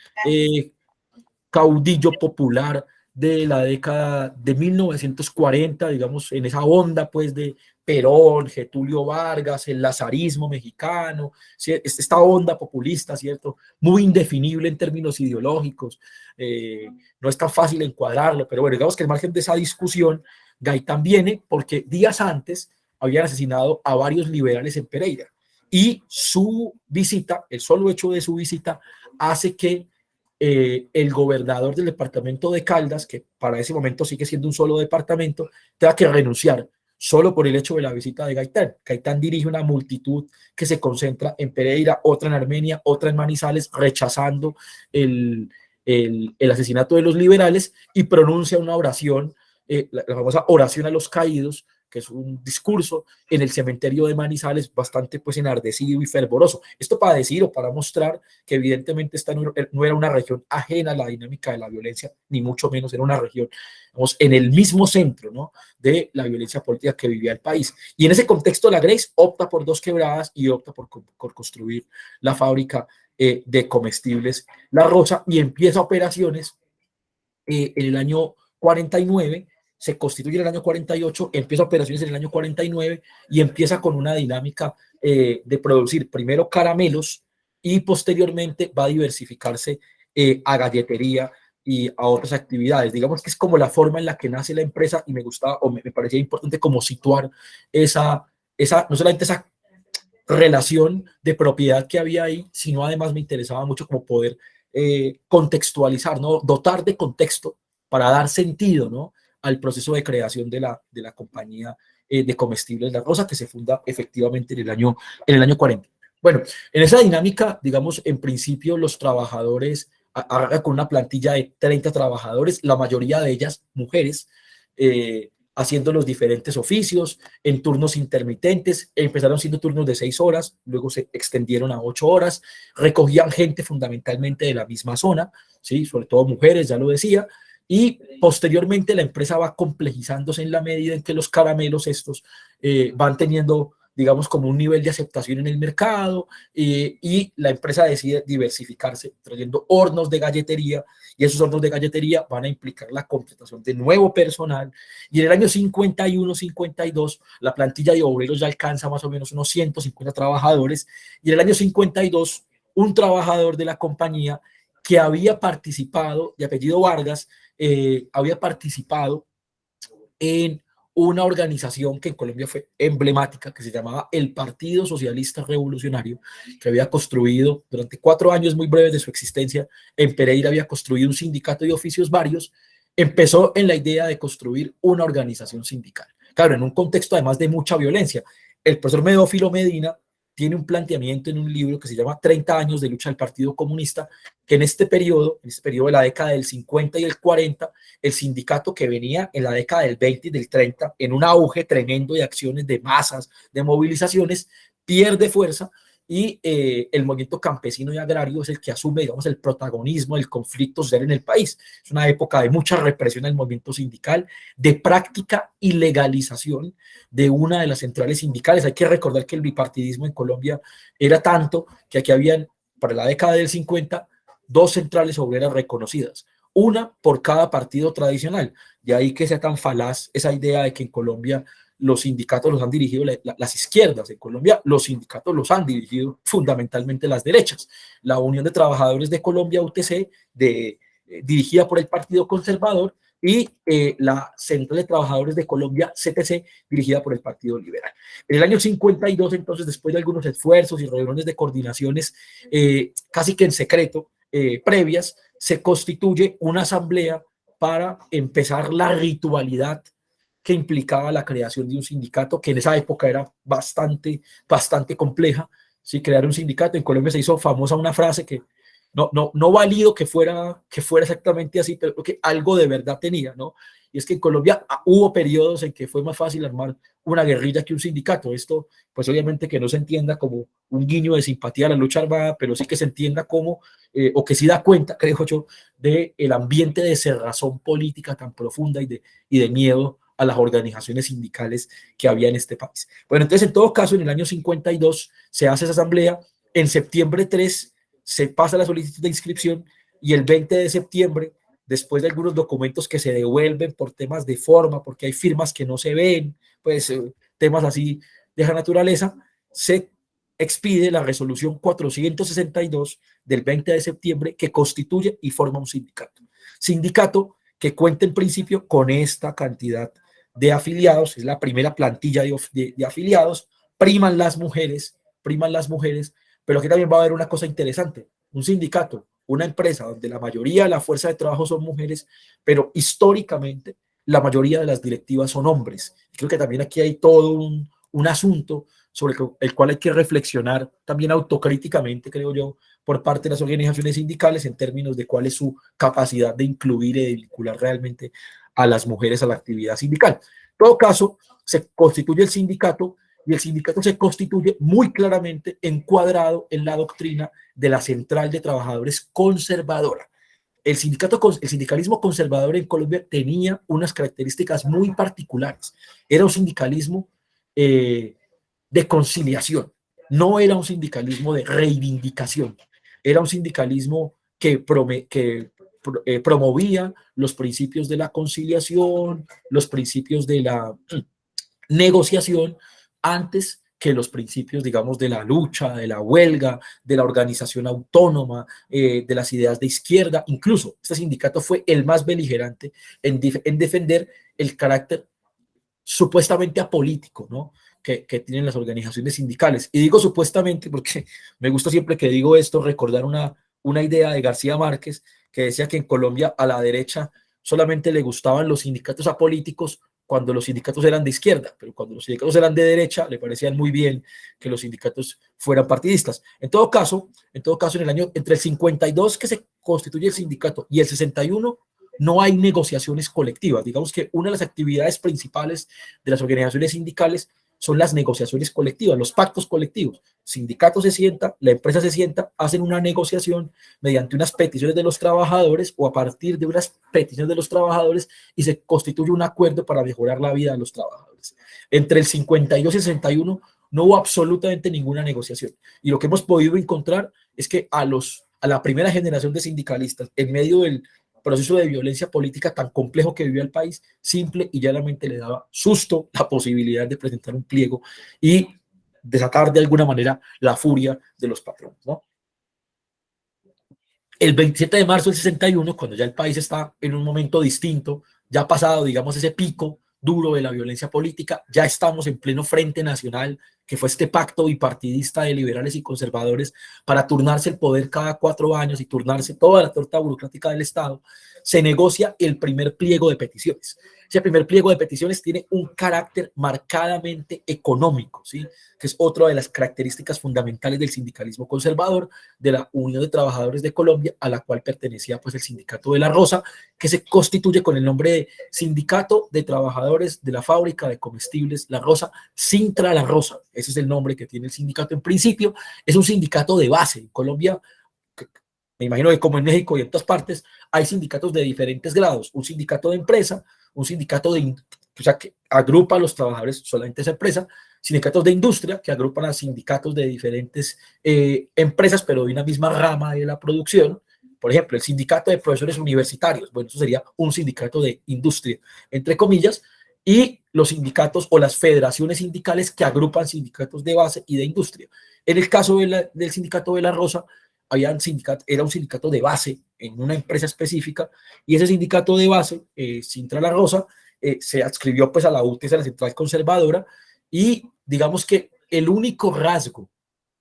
Speaker 3: caudillo popular de la década de 1940, digamos, en esa onda pues de Perón, Getulio Vargas, el lazarismo mexicano, esta onda populista, ¿cierto? Muy indefinible en términos ideológicos, no es tan fácil encuadrarlo, pero bueno, digamos que al margen de esa discusión, Gaitán viene porque días antes habían asesinado a varios liberales en Pereira, y su visita, el solo hecho de su visita, hace que el gobernador del departamento de Caldas, que para ese momento sigue siendo un solo departamento, tenga que renunciar solo por el hecho de la visita de Gaitán. Gaitán dirige una multitud que se concentra en Pereira, otra en Armenia, otra en Manizales, rechazando el asesinato de los liberales, y pronuncia una oración, la famosa oración a los caídos, que es un discurso en el cementerio de Manizales bastante pues enardecido y fervoroso. Esto para decir o para mostrar que evidentemente esta no era una región ajena a la dinámica de la violencia, ni mucho menos era una región, digamos, en el mismo centro, ¿no?, de la violencia política que vivía el país. Y en ese contexto la Grace opta por Dos Quebradas y opta por construir la fábrica de comestibles La Rosa, y empieza operaciones en el año 49, se constituye en el año 48, empieza operaciones en el año 49 y empieza con una dinámica de producir primero caramelos y posteriormente va a diversificarse a galletería y a otras actividades. Digamos que es como la forma en la que nace la empresa, y me gustaba o me parecía importante como situar no solamente esa relación de propiedad que había ahí, sino además me interesaba mucho como poder contextualizar, ¿no?, dotar de contexto para dar sentido, ¿no?, al proceso de creación de la compañía de comestibles La Rosa, que se funda efectivamente en el año 40. Bueno, en esa dinámica, digamos, en principio los trabajadores, con una plantilla de 30 trabajadores, la mayoría de ellas mujeres, haciendo los diferentes oficios en turnos intermitentes. Empezaron siendo turnos de 6 horas, luego se extendieron a 8 horas, recogían gente fundamentalmente de la misma zona, ¿sí?, sobre todo mujeres, ya lo decía, y posteriormente la empresa va complejizándose en la medida en que los caramelos estos van teniendo, digamos, como un nivel de aceptación en el mercado, y la empresa decide diversificarse trayendo hornos de galletería, y esos hornos de galletería van a implicar la contratación de nuevo personal, y en el año 51-52 la plantilla de obreros ya alcanza más o menos unos 150 trabajadores, y en el año 52 un trabajador de la compañía que había participado, de apellido Vargas, había participado en una organización que en Colombia fue emblemática, que se llamaba el Partido Socialista Revolucionario, que había construido durante 4 años muy breves de su existencia en Pereira, había construido un sindicato de oficios varios. Empezó en la idea de construir una organización sindical, claro, en un contexto además de mucha violencia. El profesor Medófilo Medina tiene un planteamiento en un libro que se llama 30 años de lucha del Partido Comunista, que en este periodo de la década del 50 y el 40, el sindicato, que venía en la década del 20 y del 30 en un auge tremendo de acciones de masas, de movilizaciones, pierde fuerza, y el movimiento campesino y agrario es el que asume, digamos, el protagonismo del conflicto social en el país. Es una época de mucha represión del movimiento sindical, de práctica ilegalización de una de las centrales sindicales. Hay que recordar que el bipartidismo en Colombia era tanto que aquí habían, para la década del 50, 2 centrales obreras reconocidas, una por cada partido tradicional. De ahí que sea tan falaz esa idea de que en Colombia los sindicatos los han dirigido las izquierdas. En Colombia los sindicatos los han dirigido fundamentalmente las derechas. La Unión de Trabajadores de Colombia, UTC, dirigida por el Partido Conservador, y la Central de Trabajadores de Colombia, CTC, dirigida por el Partido Liberal. En el año 52, entonces, después de algunos esfuerzos y reuniones de coordinaciones casi que en secreto, previas, se constituye una asamblea para empezar la ritualidad que implicaba la creación de un sindicato, que en esa época era bastante compleja. Si crear un sindicato, en Colombia se hizo famosa una frase que no valido que fuera exactamente así, pero que algo de verdad tenía, ¿no? Y es que en Colombia hubo periodos en que fue más fácil armar una guerrilla que un sindicato. Esto, pues obviamente que no se entienda como un guiño de simpatía a la lucha armada, pero sí que se entienda como, o que sí da cuenta, creo yo, del ambiente de cerrazón política tan profunda y de miedo a las organizaciones sindicales que había en este país. Bueno, entonces, en todo caso, en el año 52 se hace esa asamblea, en septiembre 3 se pasa la solicitud de inscripción, y el 20 de septiembre, después de algunos documentos que se devuelven por temas de forma, porque hay firmas que no se ven, pues temas así de esa naturaleza, se expide la resolución 462 del 20 de septiembre que constituye y forma un sindicato. Sindicato que cuenta en principio con esta cantidad de afiliados, es la primera plantilla de afiliados, priman las mujeres, pero aquí también va a haber una cosa interesante: un sindicato, una empresa donde la mayoría de la fuerza de trabajo son mujeres, pero históricamente la mayoría de las directivas son hombres. Creo que también aquí hay todo un asunto sobre el cual hay que reflexionar también autocríticamente, creo yo, por parte de las organizaciones sindicales en términos de cuál es su capacidad de incluir y de vincular realmente a las mujeres a la actividad sindical. En todo caso, se constituye el sindicato, y el sindicato se constituye muy claramente encuadrado en la doctrina de la Central de Trabajadores conservadora. El sindicalismo conservador en Colombia tenía unas características muy particulares. Era un sindicalismo de conciliación, no era un sindicalismo de reivindicación, era un sindicalismo que promovía los principios de la conciliación, los principios de la negociación, antes que los principios, digamos, de la lucha, de la huelga, de la organización autónoma, de las ideas de izquierda. Incluso este sindicato fue el más beligerante en defender el carácter supuestamente apolítico, ¿no?, que tienen las organizaciones sindicales. Y digo supuestamente porque me gusta siempre que digo esto recordar una idea de García Márquez, que decía que en Colombia a la derecha solamente le gustaban los sindicatos apolíticos cuando los sindicatos eran de izquierda, pero cuando los sindicatos eran de derecha le parecían muy bien que los sindicatos fueran partidistas. En todo caso, en el año entre el 52 que se constituye el sindicato y el 61 no hay negociaciones colectivas. Digamos que una de las actividades principales de las organizaciones sindicales son las negociaciones colectivas, los pactos colectivos. Sindicato se sienta, la empresa se sienta, hacen una negociación mediante unas peticiones de los trabajadores o a partir de unas peticiones de los trabajadores, y se constituye un acuerdo para mejorar la vida de los trabajadores. Entre el 52 y el 61 no hubo absolutamente ninguna negociación. Y lo que hemos podido encontrar es que a la primera generación de sindicalistas, en medio del proceso de violencia política tan complejo que vivió el país, simple y llanamente le daba susto la posibilidad de presentar un pliego y desatar de alguna manera la furia de los patrones, ¿no? El 27 de marzo del 61, cuando ya el país está en un momento distinto, ya ha pasado, digamos, ese pico duro de la violencia política, ya estamos en pleno Frente Nacional, que fue este pacto bipartidista de liberales y conservadores para turnarse el poder cada 4 años y turnarse toda la torta burocrática del Estado. Se negocia el primer pliego de peticiones. Ese primer pliego de peticiones tiene un carácter marcadamente económico, ¿sí?, que es otra de las características fundamentales del sindicalismo conservador, de la Unión de Trabajadores de Colombia, a la cual pertenecía pues el Sindicato de la Rosa, que se constituye con el nombre de Sindicato de Trabajadores de la Fábrica de Comestibles La Rosa, Sintra La Rosa. Ese es el nombre que tiene el sindicato en principio. Es un sindicato de base. En Colombia, me imagino que como en México y en todas partes, hay sindicatos de diferentes grados. Un sindicato de empresa, un sindicato o sea, que agrupa a los trabajadores solamente esa empresa, sindicatos de industria, que agrupan a sindicatos de diferentes empresas, pero de una misma rama de la producción. Por ejemplo, el sindicato de profesores universitarios, bueno, eso sería un sindicato de industria, entre comillas. y los sindicatos o las federaciones sindicales que agrupan sindicatos de base y de industria. En el caso del sindicato de La Rosa, era un sindicato de base en una empresa específica, y ese sindicato de base, Sintra La Rosa, se adscribió pues a la UTC, a la Central Conservadora, y digamos que el único rasgo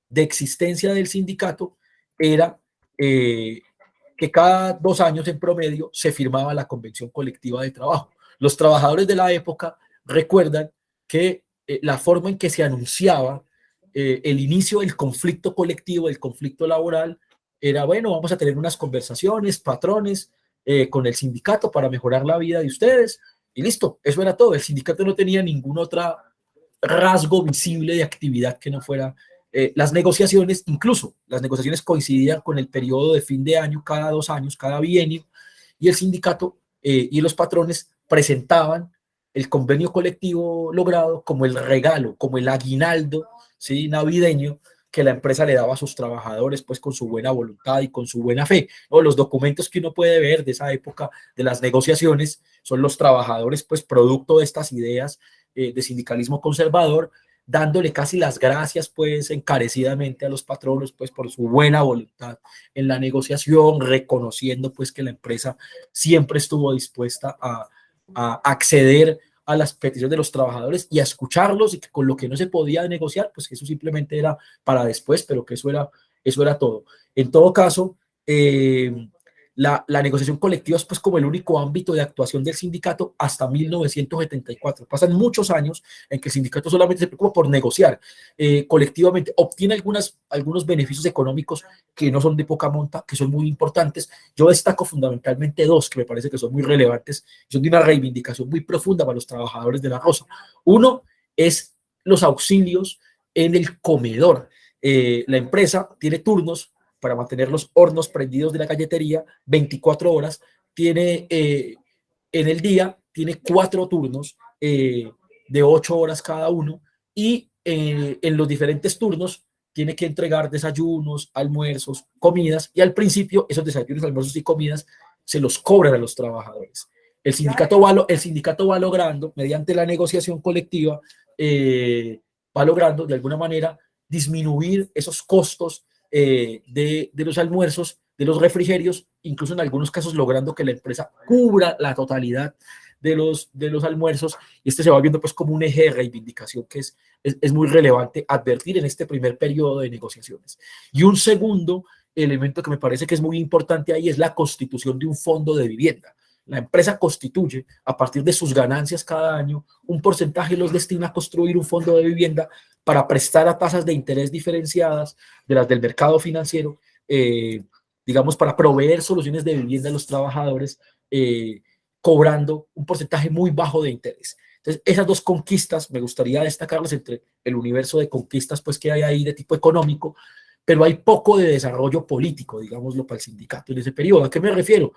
Speaker 3: de existencia del sindicato era que cada 2 años en promedio se firmaba la convención colectiva de trabajo. Los trabajadores de la época recuerdan que la forma en que se anunciaba el inicio del conflicto colectivo, del conflicto laboral, era, bueno, vamos a tener unas conversaciones, patrones, con el sindicato para mejorar la vida de ustedes, y listo, eso era todo. El sindicato no tenía ningún otro rasgo visible de actividad que no fuera las negociaciones. Incluso las negociaciones coincidían con el periodo de fin de año, cada 2 años, cada bienio, y el sindicato y los patrones presentaban el convenio colectivo logrado como el regalo, como el aguinaldo, ¿sí?, navideño, que la empresa le daba a sus trabajadores, pues con su buena voluntad y con su buena fe, ¿no? Los documentos que uno puede ver de esa época de las negociaciones son los trabajadores, pues producto de estas ideas de sindicalismo conservador, dándole casi las gracias, pues, encarecidamente a los patronos, pues, por su buena voluntad en la negociación, reconociendo, pues, que la empresa siempre estuvo dispuesta a acceder a las peticiones de los trabajadores y a escucharlos, y que con lo que no se podía negociar, pues que eso simplemente era para después, pero que eso era todo. En todo caso, la negociación colectiva es pues como el único ámbito de actuación del sindicato hasta 1974. Pasan muchos años en que el sindicato solamente se preocupa por negociar colectivamente, obtiene algunos beneficios económicos que no son de poca monta, que son muy importantes. Yo destaco fundamentalmente 2 que me parece que son muy relevantes, son de una reivindicación muy profunda para los trabajadores de La Rosa. Uno es los auxilios en el comedor. La empresa tiene turnos para mantener los hornos prendidos de la galletería 24 horas, tiene en el día, tiene 4 turnos de 8 horas cada uno, y en los diferentes turnos tiene que entregar desayunos, almuerzos, comidas, y al principio esos desayunos, almuerzos y comidas se los cobran a los trabajadores. El sindicato va logrando, mediante la negociación colectiva, va logrando de alguna manera disminuir esos costos de los almuerzos, de los refrigerios, incluso en algunos casos logrando que la empresa cubra la totalidad de los almuerzos, y se va viendo pues como un eje de reivindicación que es muy relevante advertir en este primer periodo de negociaciones. Y un segundo elemento que me parece que es muy importante ahí es la constitución de un fondo de vivienda. La empresa constituye, a partir de sus ganancias cada año, un porcentaje y los destina a construir un fondo de vivienda para prestar a tasas de interés diferenciadas de las del mercado financiero, digamos, para proveer soluciones de vivienda a los trabajadores, cobrando un porcentaje muy bajo de interés. Entonces, esas 2 conquistas me gustaría destacarlas entre el universo de conquistas pues, que hay ahí de tipo económico, pero hay poco de desarrollo político, digámoslo, para el sindicato en ese periodo. ¿A qué me refiero?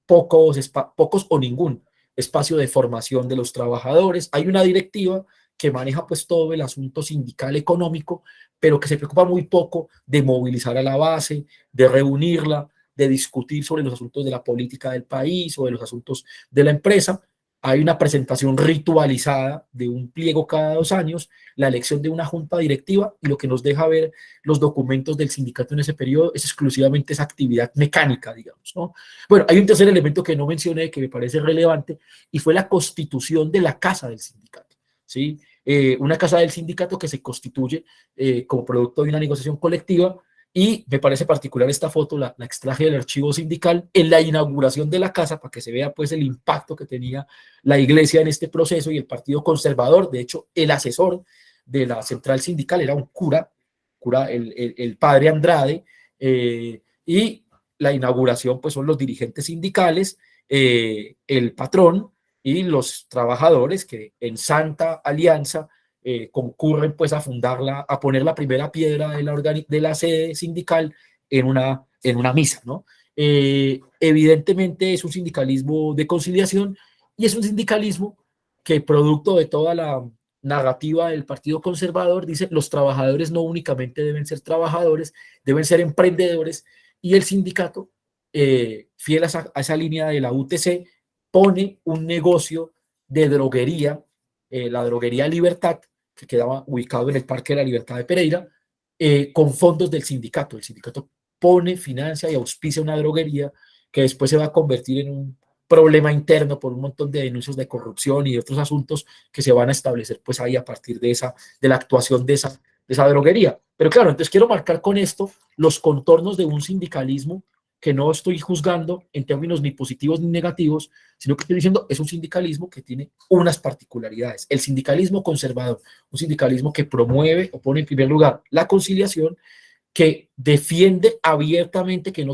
Speaker 3: Pocos o ningún espacio de formación de los trabajadores. Hay una directiva que maneja pues todo el asunto sindical económico, pero que se preocupa muy poco de movilizar a la base, de reunirla, de discutir sobre los asuntos de la política del país o de los asuntos de la empresa. Hay una presentación ritualizada de un pliego cada 2 años, la elección de una junta directiva, y lo que nos deja ver los documentos del sindicato en ese periodo es exclusivamente esa actividad mecánica, digamos, ¿no? Bueno, hay un tercer elemento que no mencioné que me parece relevante, y fue la constitución de la casa del sindicato, ¿sí? Una casa del sindicato que se constituye como producto de una negociación colectiva, y me parece particular esta foto, la extraje del archivo sindical en la inauguración de la casa, para que se vea pues el impacto que tenía la iglesia en este proceso y el partido conservador. De hecho, el asesor de la central sindical era un cura el padre Andrade, y la inauguración pues son los dirigentes sindicales, el patrón y los trabajadores que en santa alianza concurren pues a poner la primera piedra de la sede sindical en una misa, ¿no? Evidentemente es un sindicalismo de conciliación, y es un sindicalismo que, producto de toda la narrativa del Partido Conservador, dice: los trabajadores no únicamente deben ser trabajadores, deben ser emprendedores, y el sindicato, fiel a esa línea de la UTC, pone un negocio de droguería la droguería Libertad, que quedaba ubicado en el Parque de la Libertad de Pereira, con fondos del sindicato. El sindicato pone, financia y auspicia una droguería que después se va a convertir en un problema interno por un montón de denuncias de corrupción y de otros asuntos que se van a establecer pues ahí a partir de la actuación de esa droguería. Pero claro, entonces quiero marcar con esto los contornos de un sindicalismo que no estoy juzgando en términos ni positivos ni negativos, sino que estoy diciendo es un sindicalismo que tiene unas particularidades. El sindicalismo conservador, un sindicalismo que promueve o pone en primer lugar la conciliación, que defiende abiertamente que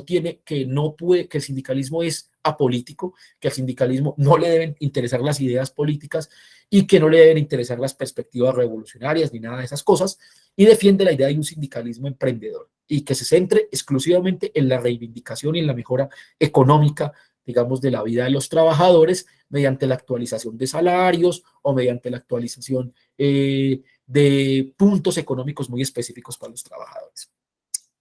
Speaker 3: que el sindicalismo es apolítico, que al sindicalismo no le deben interesar las ideas políticas y que no le deben interesar las perspectivas revolucionarias ni nada de esas cosas, y defiende la idea de un sindicalismo emprendedor y que se centre exclusivamente en la reivindicación y en la mejora económica, digamos, de la vida de los trabajadores mediante la actualización de salarios o mediante la actualización de puntos económicos muy específicos para los trabajadores.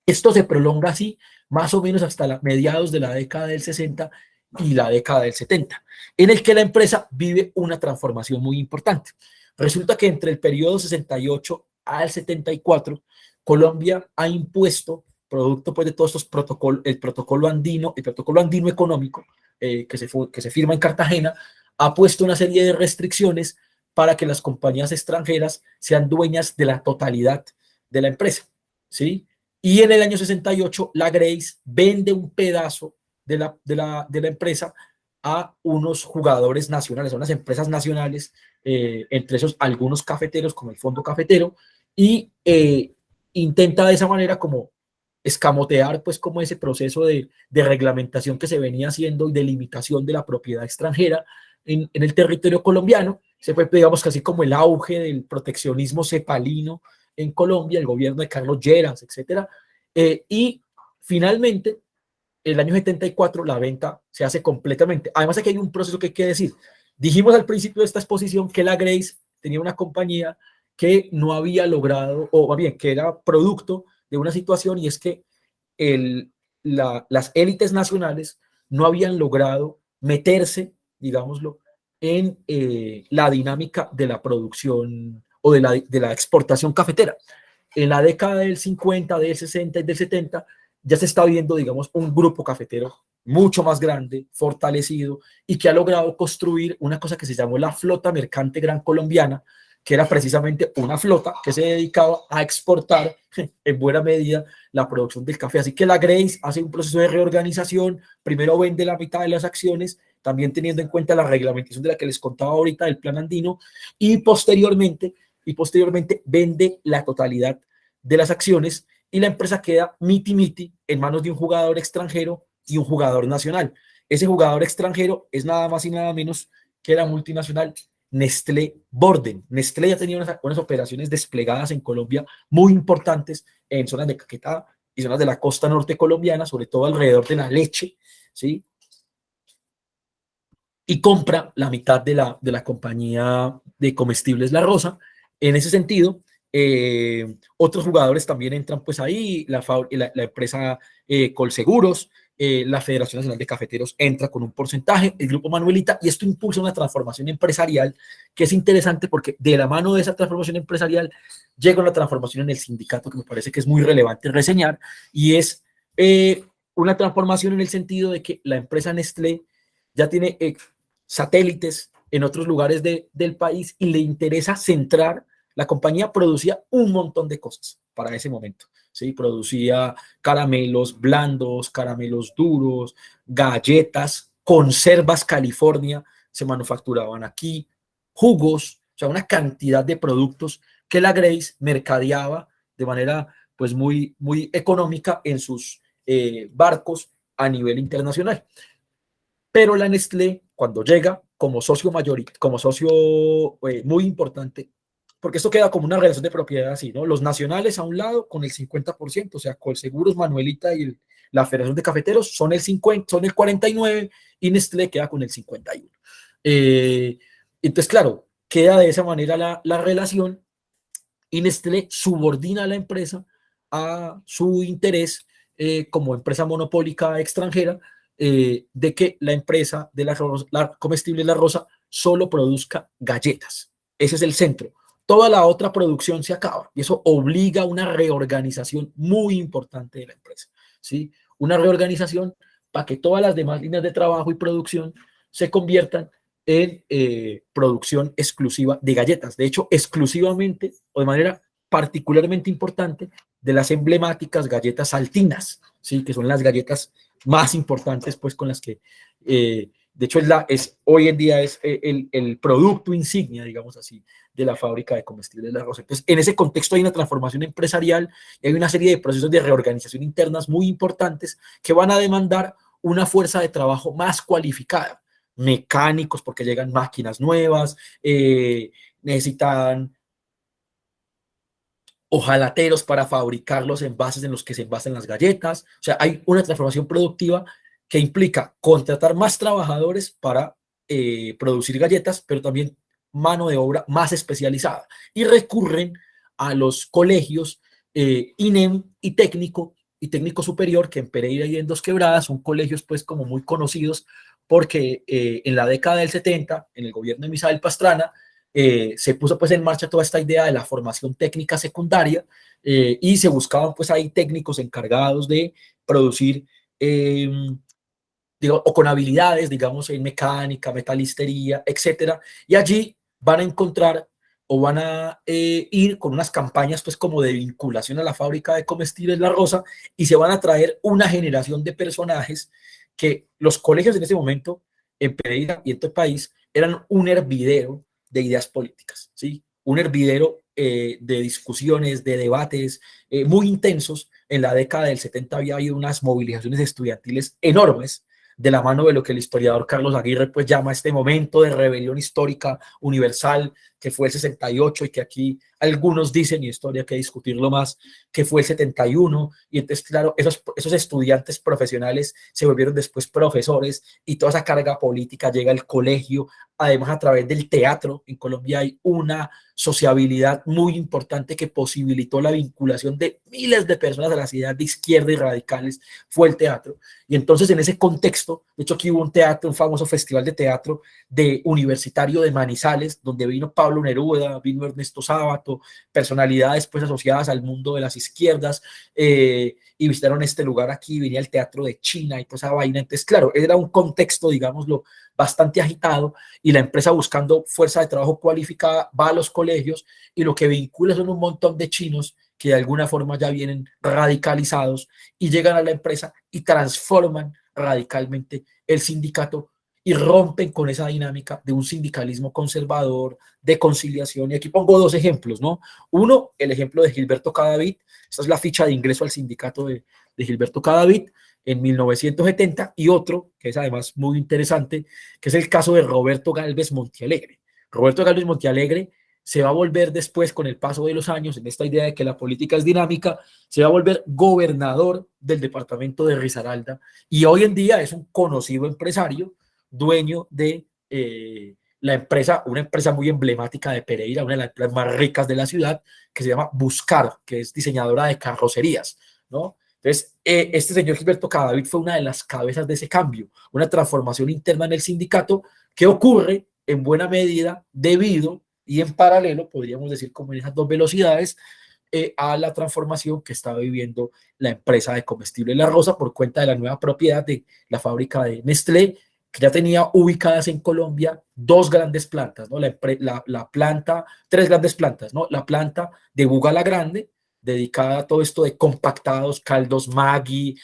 Speaker 3: Esto se prolonga así más o menos hasta mediados de la década del 60 y la década del 70, en el que la empresa vive una transformación muy importante. Resulta que entre el periodo 68 al 74, Colombia ha impuesto, producto pues de todos estos protocolos, el protocolo andino económico que se firma en Cartagena, ha puesto una serie de restricciones para que las compañías extranjeras sean dueñas de la totalidad de la empresa, ¿sí? Y en el año 68, la Grace vende un pedazo de la empresa a unos jugadores nacionales, a unas empresas nacionales, entre esos algunos cafeteros, como el Fondo Cafetero, y intenta de esa manera como escamotear pues como ese proceso de reglamentación que se venía haciendo y de limitación de la propiedad extranjera en el territorio colombiano. Se fue, digamos, casi como el auge del proteccionismo cepalino en Colombia, el gobierno de Carlos Lleras, etcétera, y finalmente, el año 74, la venta se hace completamente. Además, aquí hay un proceso que hay que decir. Dijimos al principio de esta exposición que la Grace tenía una compañía que no había logrado, o bien, que era producto de una situación, y es que las élites nacionales no habían logrado meterse, digámoslo, en la dinámica de la producción o de la exportación cafetera. En la década del 50, del 60 y del 70 ya se está viendo, digamos, un grupo cafetero mucho más grande, fortalecido, y que ha logrado construir una cosa que se llamó la Flota Mercante Gran Colombiana, que era precisamente una flota que se dedicaba a exportar en buena medida la producción del café. Así que la Grace hace un proceso de reorganización, primero vende la mitad de las acciones, también teniendo en cuenta la reglamentación de la que les contaba ahorita del plan andino, y posteriormente vende la totalidad de las acciones y la empresa queda miti-miti en manos de un jugador extranjero y un jugador nacional. Ese jugador extranjero es nada más y nada menos que la multinacional Nestlé Borden. Nestlé ya tenía unas operaciones desplegadas en Colombia muy importantes en zonas de Caquetá y zonas de la costa norte colombiana, sobre todo alrededor de la leche, ¿sí? Y compra la mitad de la compañía de comestibles La Rosa. En ese sentido, otros jugadores también entran pues ahí, la empresa Colseguros, la Federación Nacional de Cafeteros entra con un porcentaje, el Grupo Manuelita, y esto impulsa una transformación empresarial que es interesante porque de la mano de esa transformación empresarial llega una transformación en el sindicato que me parece que es muy relevante reseñar, y es una transformación en el sentido de que la empresa Nestlé ya tiene satélites en otros lugares del país y le interesa centrar. La compañía producía un montón de cosas para ese momento, ¿sí? Producía caramelos blandos, caramelos duros, galletas, conservas California, se manufacturaban aquí, jugos, o sea, una cantidad de productos que la Grace mercadeaba de manera pues muy, muy económica en sus barcos a nivel internacional. Pero la Nestlé, cuando llega como socio mayoritario, como socio muy importante, porque esto queda como una relación de propiedad así, ¿no? Los nacionales a un lado con el 50%, o sea, Colseguros, Manuelita y la Federación de Cafeteros son el 49%, y Nestlé queda con el 51%. Entonces, claro, queda de esa manera la relación, y Nestlé subordina a la empresa a su interés como empresa monopólica extranjera, de que la empresa de la comestible La Rosa solo produzca galletas, ese es el centro. Toda la otra producción se acaba y eso obliga a una reorganización muy importante de la empresa, ¿sí? Una reorganización para que todas las demás líneas de trabajo y producción se conviertan en producción exclusiva de galletas. De hecho, exclusivamente o de manera particularmente importante de las emblemáticas galletas saltinas, ¿sí? Que son las galletas más importantes, pues, con las que, de hecho, hoy en día es el producto insignia, digamos así, de la fábrica de comestibles La Rosa. Entonces, en ese contexto hay una transformación empresarial y hay una serie de procesos de reorganización internas muy importantes que van a demandar una fuerza de trabajo más cualificada, mecánicos porque llegan máquinas nuevas, necesitan hojalateros para fabricar los envases en los que se envasan las galletas. O sea, hay una transformación productiva que implica contratar más trabajadores para producir galletas, pero también mano de obra más especializada. Y recurren a los colegios INEM y técnico superior, que en Pereira y en Dos Quebradas son colegios pues como muy conocidos porque en la década del 70, en el gobierno de Misael Pastrana, se puso pues en marcha toda esta idea de la formación técnica secundaria y se buscaban pues ahí técnicos encargados de producir o con habilidades, digamos, en mecánica, metalistería, etcétera, y allí van a encontrar o van a ir con unas campañas pues como de vinculación a la fábrica de comestibles La Rosa y se van a traer una generación de personajes que los colegios en ese momento en Pereira y en todo el país eran un hervidero de ideas políticas, ¿sí? Un hervidero de discusiones, de debates muy intensos. En la década del 70 había habido unas movilizaciones estudiantiles enormes de la mano de lo que el historiador Carlos Aguirre pues llama este momento de rebelión histórica universal, que fue el 68 y que aquí algunos dicen, y esto habría que discutirlo más, que fue el 71, y entonces claro, esos estudiantes profesionales se volvieron después profesores y toda esa carga política llega al colegio, además a través del teatro. En Colombia hay una sociabilidad muy importante que posibilitó la vinculación de miles de personas a las ideas de izquierda y radicales, fue el teatro. Y entonces en ese contexto, de hecho aquí hubo un teatro, un famoso festival de teatro de universitario de Manizales, donde vino Pablo Neruda, vino Ernesto Sábato, personalidades pues asociadas al mundo de las izquierdas, y visitaron este lugar aquí, venía el teatro de China y toda esa vaina. Entonces, claro, era un contexto, digámoslo, bastante agitado y la empresa buscando fuerza de trabajo cualificada va a los colegios y lo que vincula son un montón de chinos que de alguna forma ya vienen radicalizados y llegan a la empresa y transforman radicalmente el sindicato y rompen con esa dinámica de un sindicalismo conservador, de conciliación. Y aquí pongo dos ejemplos, ¿no? Uno, el ejemplo de Gilberto Cadavid. Esta es la ficha de ingreso al sindicato de Gilberto Cadavid en 1970, y otro, que es además muy interesante, que es el caso de Roberto Gálvez Montealegre. Roberto Gálvez Montealegre se va a volver después, con el paso de los años, en esta idea de que la política es dinámica, se va a volver gobernador del departamento de Risaralda y hoy en día es un conocido empresario, dueño de la empresa, una empresa muy emblemática de Pereira, una de las empresas más ricas de la ciudad, que se llama Buscar, que es diseñadora de carrocerías, ¿no? Entonces, este señor Gilberto Cadavid fue una de las cabezas de ese cambio, una transformación interna en el sindicato que ocurre en buena medida debido y en paralelo, podríamos decir como en esas dos velocidades, a la transformación que estaba viviendo la empresa de comestibles La Rosa por cuenta de la nueva propiedad de la fábrica de Nestlé, que ya tenía ubicadas en Colombia dos grandes plantas, ¿no? La planta, tres grandes plantas, ¿no? La planta de Buga la Grande, dedicada a todo esto de compactados, caldos Maggi,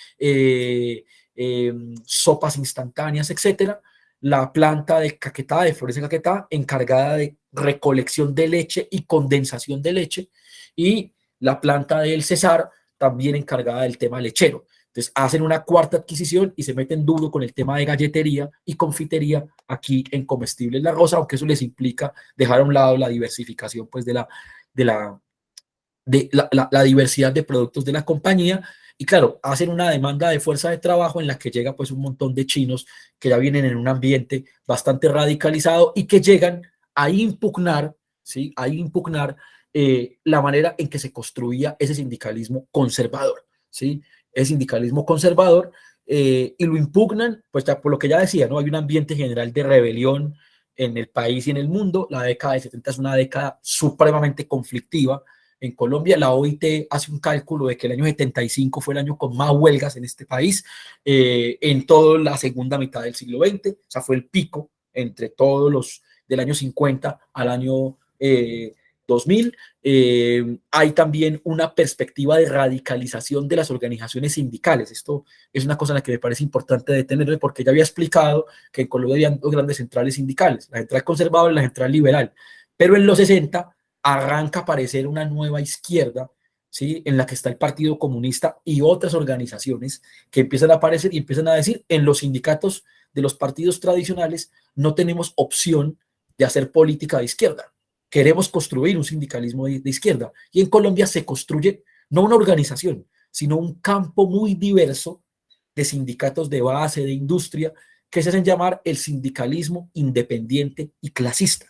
Speaker 3: sopas instantáneas, etcétera. La planta de Caquetá, de Flores de Caquetá, encargada de recolección de leche y condensación de leche, y la planta del Cesar, también encargada del tema lechero. Entonces hacen una cuarta adquisición y se meten duro con el tema de galletería y confitería aquí en Comestibles La Rosa, aunque eso les implica dejar a un lado la diversificación pues de la diversidad de productos de la compañía. Y claro, hacen una demanda de fuerza de trabajo en la que llega pues un montón de chinos que ya vienen en un ambiente bastante radicalizado y que llegan a impugnar, ¿sí? A impugnar la manera en que se construía ese sindicalismo conservador, ¿sí? El sindicalismo conservador, y lo impugnan, pues ya, por lo que ya decía, ¿no? Hay un ambiente general de rebelión, en el país y en el mundo. La década del 70 es una década supremamente conflictiva en Colombia. La OIT hace un cálculo de que el año 75 fue el año con más huelgas en este país en toda la segunda mitad del siglo XX. O sea, fue el pico entre todos los del año 50 al año 2000. Hay también una perspectiva de radicalización de las organizaciones sindicales. Esto es una cosa en la que me parece importante detenerme, porque ya había explicado que en Colombia había dos grandes centrales sindicales, la central conservadora y la central liberal, pero en los 60 arranca a aparecer una nueva izquierda, ¿sí? En la que está el Partido Comunista y otras organizaciones que empiezan a aparecer y empiezan a decir: en los sindicatos de los partidos tradicionales no tenemos opción de hacer política de izquierda. Queremos construir un sindicalismo de izquierda. Y en Colombia se construye no una organización, sino un campo muy diverso de sindicatos de base, de industria, que se hacen llamar el sindicalismo independiente y clasista,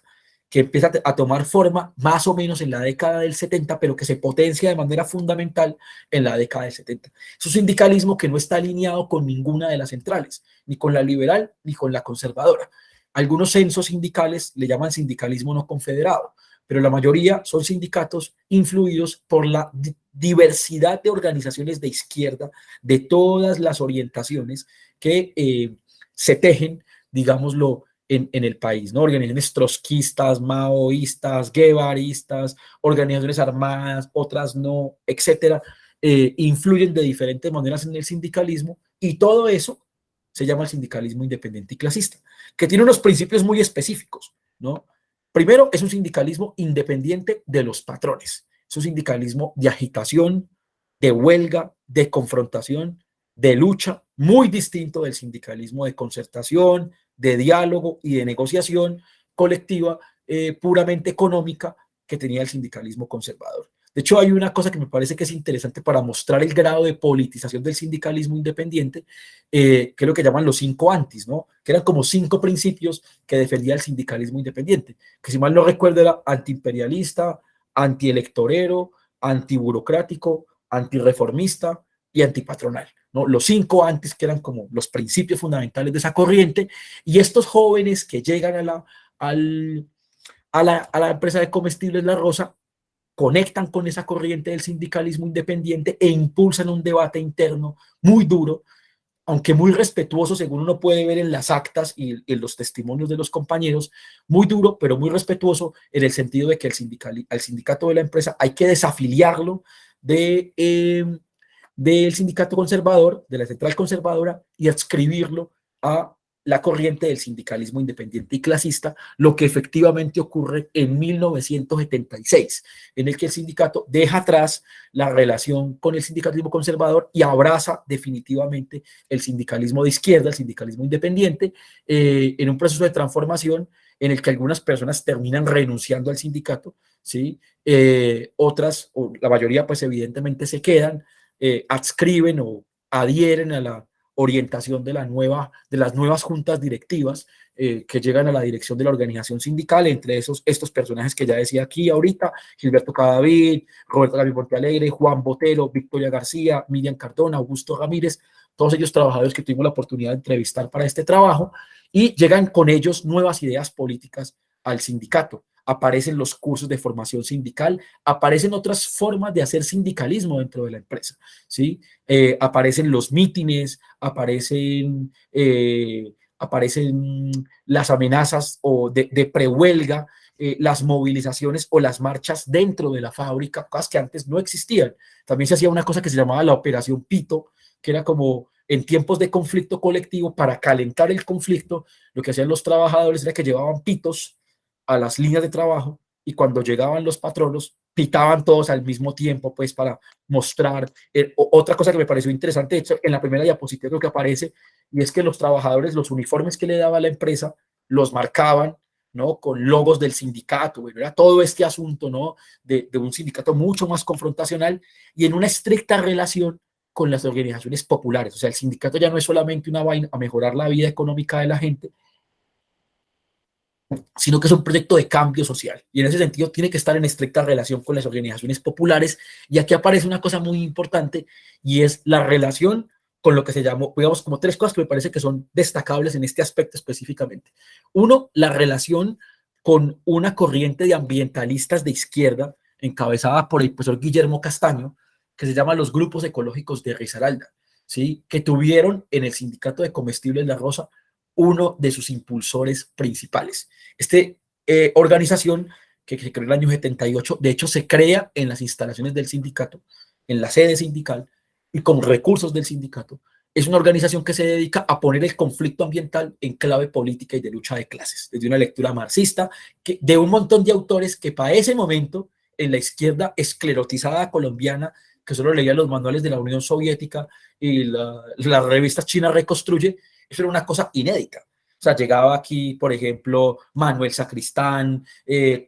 Speaker 3: que empieza a tomar forma más o menos en la década del 70, pero que se potencia de manera fundamental en la década del 70. Es un sindicalismo que no está alineado con ninguna de las centrales, ni con la liberal ni con la conservadora. Algunos censos sindicales le llaman sindicalismo no confederado, pero la mayoría son sindicatos influidos por la diversidad de organizaciones de izquierda de todas las orientaciones que se tejen, digámoslo, en el país, ¿no? Organizaciones trotskistas, maoístas, guevaristas, organizaciones armadas, otras no, etcétera, influyen de diferentes maneras en el sindicalismo, y todo eso se llama el sindicalismo independiente y clasista, que tiene unos principios muy específicos, ¿no? Primero, es un sindicalismo independiente de los patrones. Es un sindicalismo de agitación, de huelga, de confrontación, de lucha, muy distinto del sindicalismo de concertación, de diálogo y de negociación colectiva puramente económica que tenía el sindicalismo conservador. De hecho, hay una cosa que me parece que es interesante para mostrar el grado de politización del sindicalismo independiente, que es lo que llaman los 5 antis, ¿no? Que eran como 5 principios que defendía el sindicalismo independiente, que si mal no recuerdo era antiimperialista, antielectorero, antiburocrático, antirreformista y antipatronal, ¿no? Los 5 antis, que eran como los principios fundamentales de esa corriente. Y estos jóvenes que llegan a la empresa de comestibles La Rosa conectan con esa corriente del sindicalismo independiente e impulsan un debate interno muy duro, aunque muy respetuoso, según uno puede ver en las actas y en los testimonios de los compañeros, muy duro, pero muy respetuoso, en el sentido de que al sindicato de la empresa hay que desafiliarlo del sindicato conservador, de la central conservadora, y adscribirlo a la corriente del sindicalismo independiente y clasista, lo que efectivamente ocurre en 1976, en el que el sindicato deja atrás la relación con el sindicalismo conservador y abraza definitivamente el sindicalismo de izquierda, el sindicalismo independiente, en un proceso de transformación en el que algunas personas terminan renunciando al sindicato, ¿sí? Otras, o la mayoría, pues evidentemente se quedan, adscriben o adhieren a la orientación de las nuevas juntas directivas que llegan a la dirección de la organización sindical, entre estos personajes que ya decía aquí ahorita: Gilberto Cadavid, Roberto Gabriel Montealegre, Juan Botero, Victoria García, Miriam Cardona, Augusto Ramírez, todos ellos trabajadores que tuvimos la oportunidad de entrevistar para este trabajo, y llegan con ellos nuevas ideas políticas al sindicato. Aparecen los cursos de formación sindical, aparecen otras formas de hacer sindicalismo dentro de la empresa, ¿sí? Aparecen los mítines, aparecen las amenazas o de prehuelga, las movilizaciones o las marchas dentro de la fábrica, cosas que antes no existían. También se hacía una cosa que se llamaba la Operación Pito, que era como en tiempos de conflicto colectivo, para calentar el conflicto, lo que hacían los trabajadores era que llevaban pitos a las líneas de trabajo, y cuando llegaban los patronos pitaban todos al mismo tiempo, pues para mostrar. Otra cosa que me pareció interesante, de hecho, en la primera diapositiva creo que aparece, y es que los trabajadores, los uniformes que le daba la empresa, los marcaban, ¿no? Con logos del sindicato. Bueno, era todo este asunto, ¿no? De un sindicato mucho más confrontacional y en una estricta relación con las organizaciones populares. O sea, el sindicato ya no es solamente una vaina a mejorar la vida económica de la gente, sino que es un proyecto de cambio social, y en ese sentido tiene que estar en estricta relación con las organizaciones populares. Y aquí aparece una cosa muy importante, y es la relación con lo que se llamó, digamos, como 3 cosas que me parece que son destacables en este aspecto específicamente. Uno, la relación con una corriente de ambientalistas de izquierda, encabezada por el profesor Guillermo Castaño, que se llama los grupos ecológicos de Risaralda, ¿sí? Que tuvieron en el sindicato de comestibles La Rosa uno de sus impulsores principales. Esta organización, que se creó en el año 78, de hecho se crea en las instalaciones del sindicato, en la sede sindical, y con recursos del sindicato, es una organización que se dedica a poner el conflicto ambiental en clave política y de lucha de clases, desde una lectura marxista, de un montón de autores que para ese momento, en la izquierda esclerotizada colombiana, que solo leía los manuales de la Unión Soviética y la revista China Reconstruye, eso era una cosa inédita. O sea, llegaba aquí, por ejemplo, Manuel Sacristán,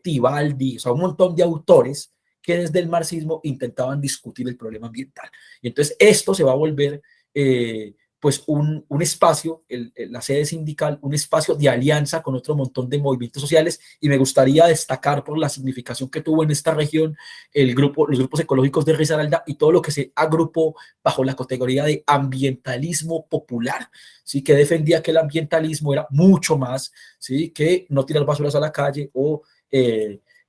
Speaker 3: Tibaldi, o sea, un montón de autores que desde el marxismo intentaban discutir el problema ambiental. Y entonces esto se va a volver pues un espacio, la sede sindical, un espacio de alianza con otro montón de movimientos sociales, y me gustaría destacar por la significación que tuvo en esta región los grupos ecológicos de Risaralda y todo lo que se agrupó bajo la categoría de ambientalismo popular, ¿sí? Que defendía que el ambientalismo era mucho más, ¿sí? Que no tirar basuras a la calle o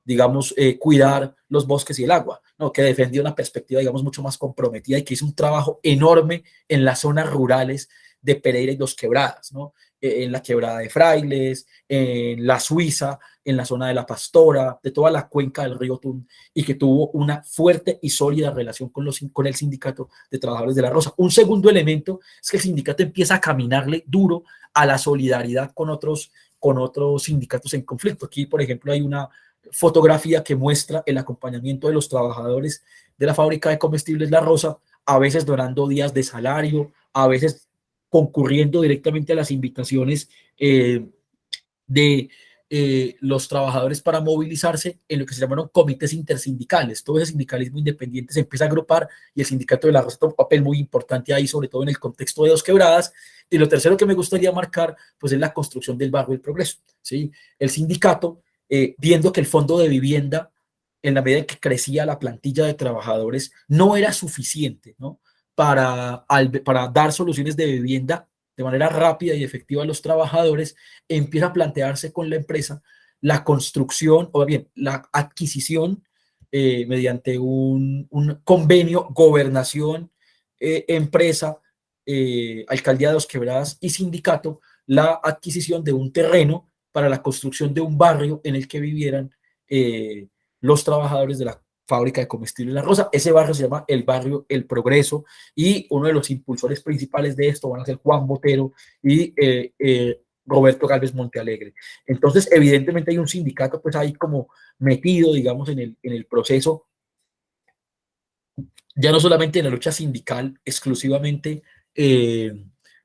Speaker 3: digamos, cuidar los bosques y el agua, ¿no? Que defendía una perspectiva, digamos, mucho más comprometida y que hizo un trabajo enorme en las zonas rurales de Pereira y Dos Quebradas, ¿no? En la Quebrada de Frailes, en la Suiza, en la zona de La Pastora, de toda la cuenca del río Tun, y que tuvo una fuerte y sólida relación con el sindicato de trabajadores de La Rosa. Un segundo elemento es que el sindicato empieza a caminarle duro a la solidaridad con otros sindicatos en conflicto. Aquí, por ejemplo, hay una fotografía que muestra el acompañamiento de los trabajadores de la fábrica de comestibles La Rosa, a veces donando días de salario, a veces concurriendo directamente a las invitaciones de los trabajadores para movilizarse en lo que se llamaron comités intersindicales. Todo ese sindicalismo independiente se empieza a agrupar y el sindicato de La Rosa tuvo un papel muy importante ahí, sobre todo en el contexto de Dos Quebradas. Y lo tercero que me gustaría marcar, pues, es la construcción del barrio del Progreso, ¿sí? El sindicato, viendo que el fondo de vivienda, en la medida en que crecía la plantilla de trabajadores, no era suficiente, ¿no? para dar soluciones de vivienda de manera rápida y efectiva a los trabajadores, empieza a plantearse con la empresa la construcción, o bien la adquisición mediante un convenio, gobernación, empresa, alcaldía de Dos Quebradas y sindicato, la adquisición de un terreno para la construcción de un barrio en el que vivieran los trabajadores de la fábrica de comestibles La Rosa. Ese barrio se llama el barrio El Progreso, y uno de los impulsores principales de esto van a ser Juan Botero y Roberto Galvez Montealegre. Entonces, evidentemente hay un sindicato pues ahí como metido, digamos, en el proceso, ya no solamente en la lucha sindical exclusivamente,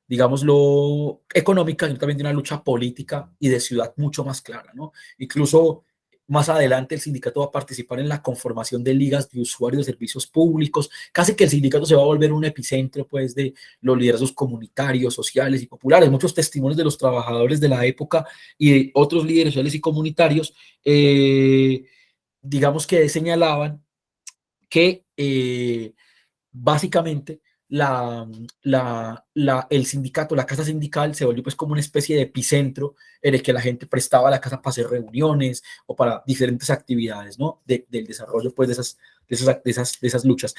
Speaker 3: digámoslo, económica, sino también de una lucha política y de ciudad mucho más clara, ¿no? Incluso más adelante el sindicato va a participar en la conformación de ligas de usuarios de servicios públicos. Casi que el sindicato se va a volver un epicentro pues de los liderazgos comunitarios, sociales y populares. Muchos testimonios de los trabajadores de la época y de otros líderes sociales y comunitarios, digamos que señalaban que básicamente el sindicato, la casa sindical, se volvió pues como una especie de epicentro en el que la gente prestaba la casa para hacer reuniones o para diferentes actividades, ¿no? Del desarrollo pues de esas luchas.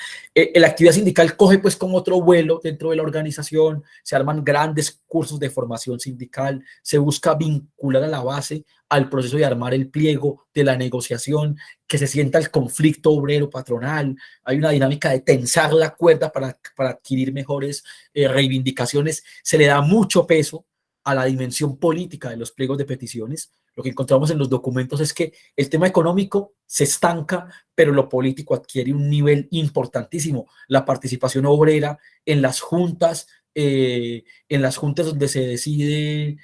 Speaker 3: La actividad sindical coge pues con otro vuelo dentro de la organización, se arman grandes cursos de formación sindical, se busca vincular a la base al proceso de armar el pliego, de la negociación, que se sienta el conflicto obrero-patronal. Hay una dinámica de tensar la cuerda para adquirir mejores reivindicaciones. Se le da mucho peso a la dimensión política de los pliegos de peticiones. Lo que encontramos en los documentos es que el tema económico se estanca, pero lo político adquiere un nivel importantísimo. La participación obrera en las juntas donde se decide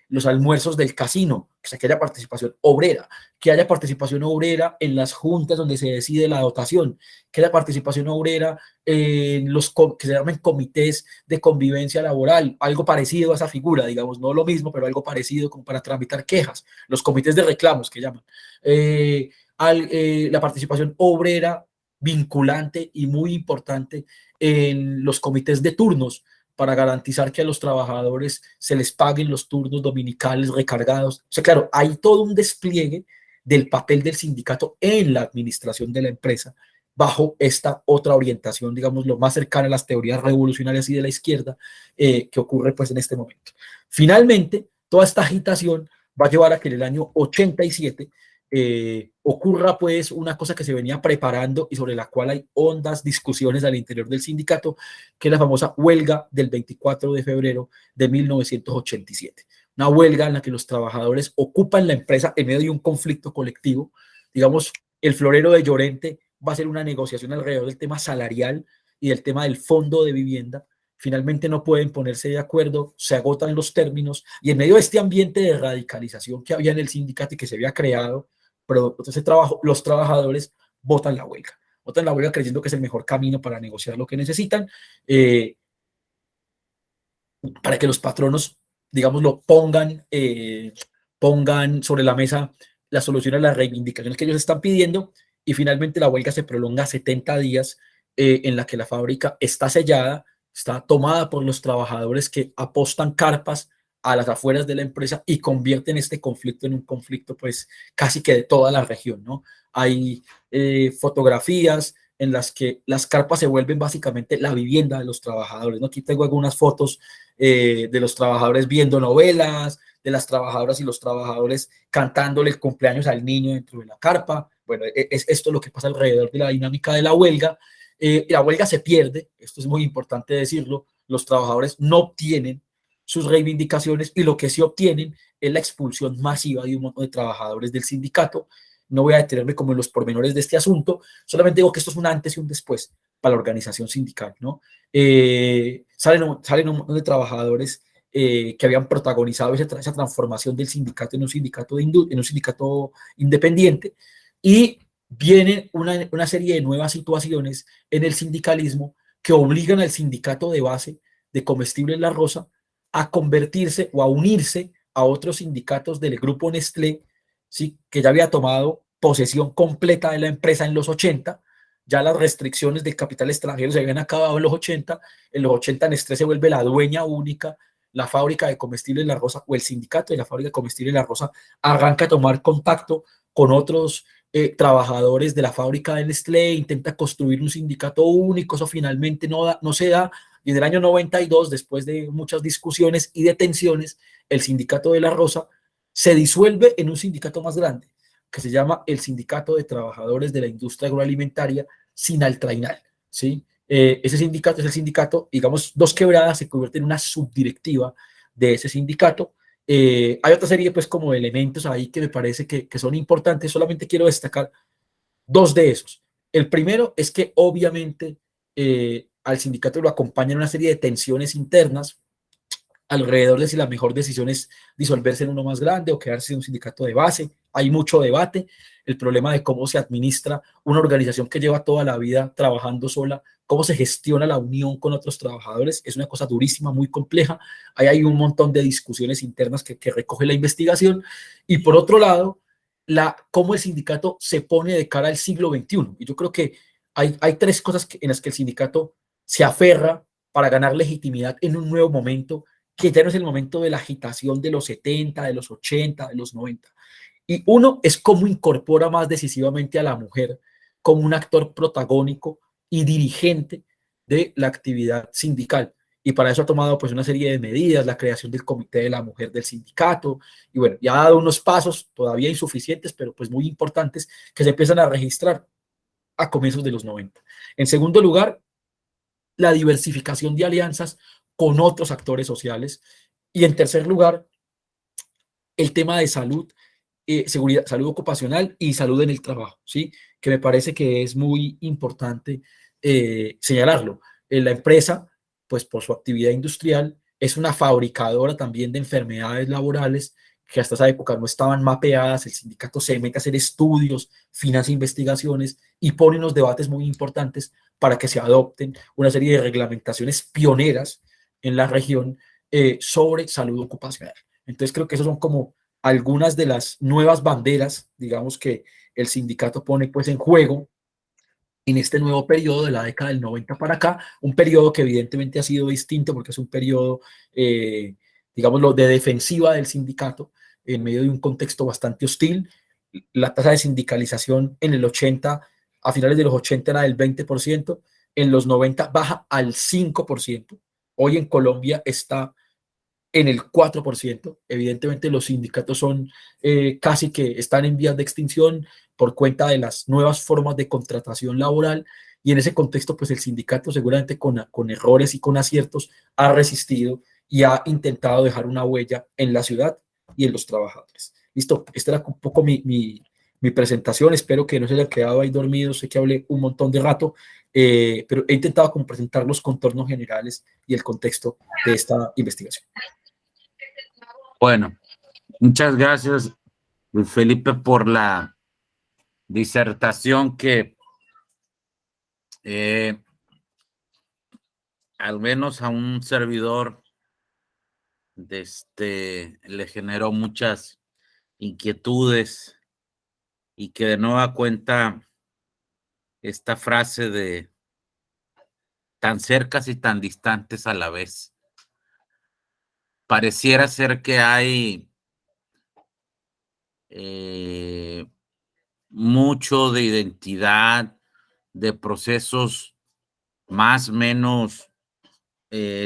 Speaker 3: los almuerzos del casino, o sea, que haya participación obrera, que haya participación obrera en las juntas donde se decide la dotación, que haya participación obrera en los que se llaman comités de convivencia laboral, algo parecido a esa figura, digamos, no lo mismo, pero algo parecido como para tramitar quejas, los comités de reclamos que llaman. La participación obrera vinculante y muy importante en los comités de turnos para garantizar que a los trabajadores se les paguen los turnos dominicales recargados. O sea, claro, hay todo un despliegue del papel del sindicato en la administración de la empresa bajo esta otra orientación, digamos, lo más cercana a las teorías revolucionarias y de la izquierda que ocurre pues en este momento. Finalmente, toda esta agitación va a llevar a que en el año 87 ocurra pues una cosa que se venía preparando y sobre la cual hay hondas discusiones al interior del sindicato, que es la famosa huelga del 24 de febrero de 1987. Una huelga en la que los trabajadores ocupan la empresa en medio de un conflicto colectivo. Digamos, el florero de Llorente va a ser una negociación alrededor del tema salarial y del tema del fondo de vivienda. Finalmente no pueden ponerse de acuerdo, se agotan los términos y en medio de este ambiente de radicalización que había en el sindicato y que se había creado, pero ese trabajo, los trabajadores votan la huelga creyendo que es el mejor camino para negociar lo que necesitan, para que los patronos, digamos, pongan sobre la mesa la solución a las reivindicaciones que ellos están pidiendo y finalmente la huelga se prolonga 70 días en la que la fábrica está sellada, está tomada por los trabajadores que apostan carpas a las afueras de la empresa y convierten este conflicto en un conflicto pues casi que de toda la región, ¿no? Hay fotografías en las que las carpas se vuelven básicamente la vivienda de los trabajadores, ¿no? Aquí tengo algunas fotos de los trabajadores viendo novelas, de las trabajadoras y los trabajadores cantándole el cumpleaños al niño dentro de la carpa. Bueno, es esto lo que pasa alrededor de la dinámica de la huelga. La huelga se pierde, esto es muy importante decirlo, los trabajadores no obtienen sus reivindicaciones y lo que sí obtienen es la expulsión masiva de un montón de trabajadores del sindicato. No voy a detenerme como en los pormenores de este asunto, solamente digo que esto es un antes y un después para la organización sindical, ¿no? Salen un montón de trabajadores que habían protagonizado esa transformación del sindicato en un sindicato independiente y viene una serie de nuevas situaciones en el sindicalismo que obligan al sindicato de base de Comestibles La Rosa a convertirse o a unirse a otros sindicatos del grupo Nestlé, ¿sí? Que ya había tomado posesión completa de la empresa en los 80, ya las restricciones del capital extranjero se habían acabado en los 80, en los 80 Nestlé se vuelve la dueña única, la fábrica de Comestibles La Rosa o el sindicato de la fábrica de Comestibles La Rosa arranca a tomar contacto con otros trabajadores de la fábrica de Nestlé, intenta construir un sindicato único, eso finalmente no se da, y en el año 92, después de muchas discusiones y detenciones, el sindicato de La Rosa se disuelve en un sindicato más grande, que se llama el Sindicato de Trabajadores de la Industria Agroalimentaria, Sinaltrainal, ¿sí? Ese sindicato es el sindicato, digamos, Dos Quebradas se convierte en una subdirectiva de ese sindicato. Hay otra serie, pues, como de elementos ahí que me parece que son importantes, solamente quiero destacar dos de esos. El primero es que, obviamente, al sindicato lo acompañan una serie de tensiones internas alrededor de si la mejor decisión es disolverse en uno más grande o quedarse en un sindicato de base. Hay mucho debate. El problema de cómo se administra una organización que lleva toda la vida trabajando sola, cómo se gestiona la unión con otros trabajadores, es una cosa durísima, muy compleja. Ahí hay un montón de discusiones internas que recoge la investigación. Y por otro lado, cómo el sindicato se pone de cara al siglo XXI. Y yo creo que hay tres cosas en las que el sindicato se aferra para ganar legitimidad en un nuevo momento, que ya no es el momento de la agitación de los 70, de los 80, de los 90. Y uno es cómo incorpora más decisivamente a la mujer como un actor protagónico y dirigente de la actividad sindical. Y para eso ha tomado pues una serie de medidas, la creación del Comité de la Mujer del sindicato, y bueno, ya ha dado unos pasos todavía insuficientes, pero pues muy importantes, que se empiezan a registrar a comienzos de los 90. En segundo lugar, la diversificación de alianzas con otros actores sociales. Y en tercer lugar, el tema de salud, seguridad, salud ocupacional y salud en el trabajo, ¿sí? Que me parece que es muy importante señalarlo. La empresa, pues por su actividad industrial, es una fabricadora también de enfermedades laborales que hasta esa época no estaban mapeadas. El sindicato se mete a hacer estudios, financia investigaciones y pone unos debates muy importantes para que se adopten una serie de reglamentaciones pioneras en la región sobre salud ocupacional. Entonces creo que esos son como algunas de las nuevas banderas, digamos, que el sindicato pone pues en juego en este nuevo periodo de la década del 90 para acá, un periodo que evidentemente ha sido distinto porque es un periodo, digámoslo, de defensiva del sindicato en medio de un contexto bastante hostil. La tasa de sindicalización en el 80, a finales de los 80 era del 20%, en los 90 baja al 5%. Hoy en Colombia está en el 4%. Evidentemente los sindicatos son casi que están en vías de extinción por cuenta de las nuevas formas de contratación laboral, y en ese contexto pues el sindicato seguramente con errores y con aciertos ha resistido y ha intentado dejar una huella en la ciudad y en los trabajadores. Listo, esta era un poco mi presentación, espero que no se haya quedado ahí dormido, sé que hablé un montón de rato, pero he intentado como presentar los contornos generales y el contexto de esta investigación.
Speaker 2: Bueno, muchas gracias, Luis Felipe, por la disertación que al menos a un servidor le generó muchas inquietudes, y que de nueva cuenta esta frase de tan cercas y tan distantes a la vez. Pareciera ser que hay mucho de identidad, de procesos más o menos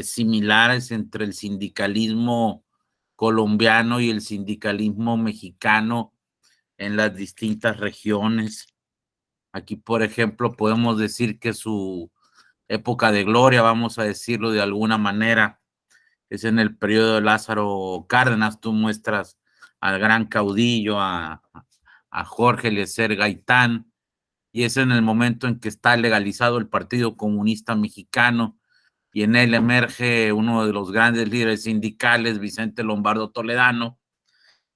Speaker 2: similares entre el sindicalismo colombiano y el sindicalismo mexicano en las distintas regiones. Aquí, por ejemplo, podemos decir que su época de gloria, vamos a decirlo de alguna manera, es en el periodo de Lázaro Cárdenas. Tú muestras al gran caudillo, a Jorge Eliezer Gaitán, y es en el momento en que está legalizado el Partido Comunista Mexicano, y en él emerge uno de los grandes líderes sindicales, Vicente Lombardo Toledano.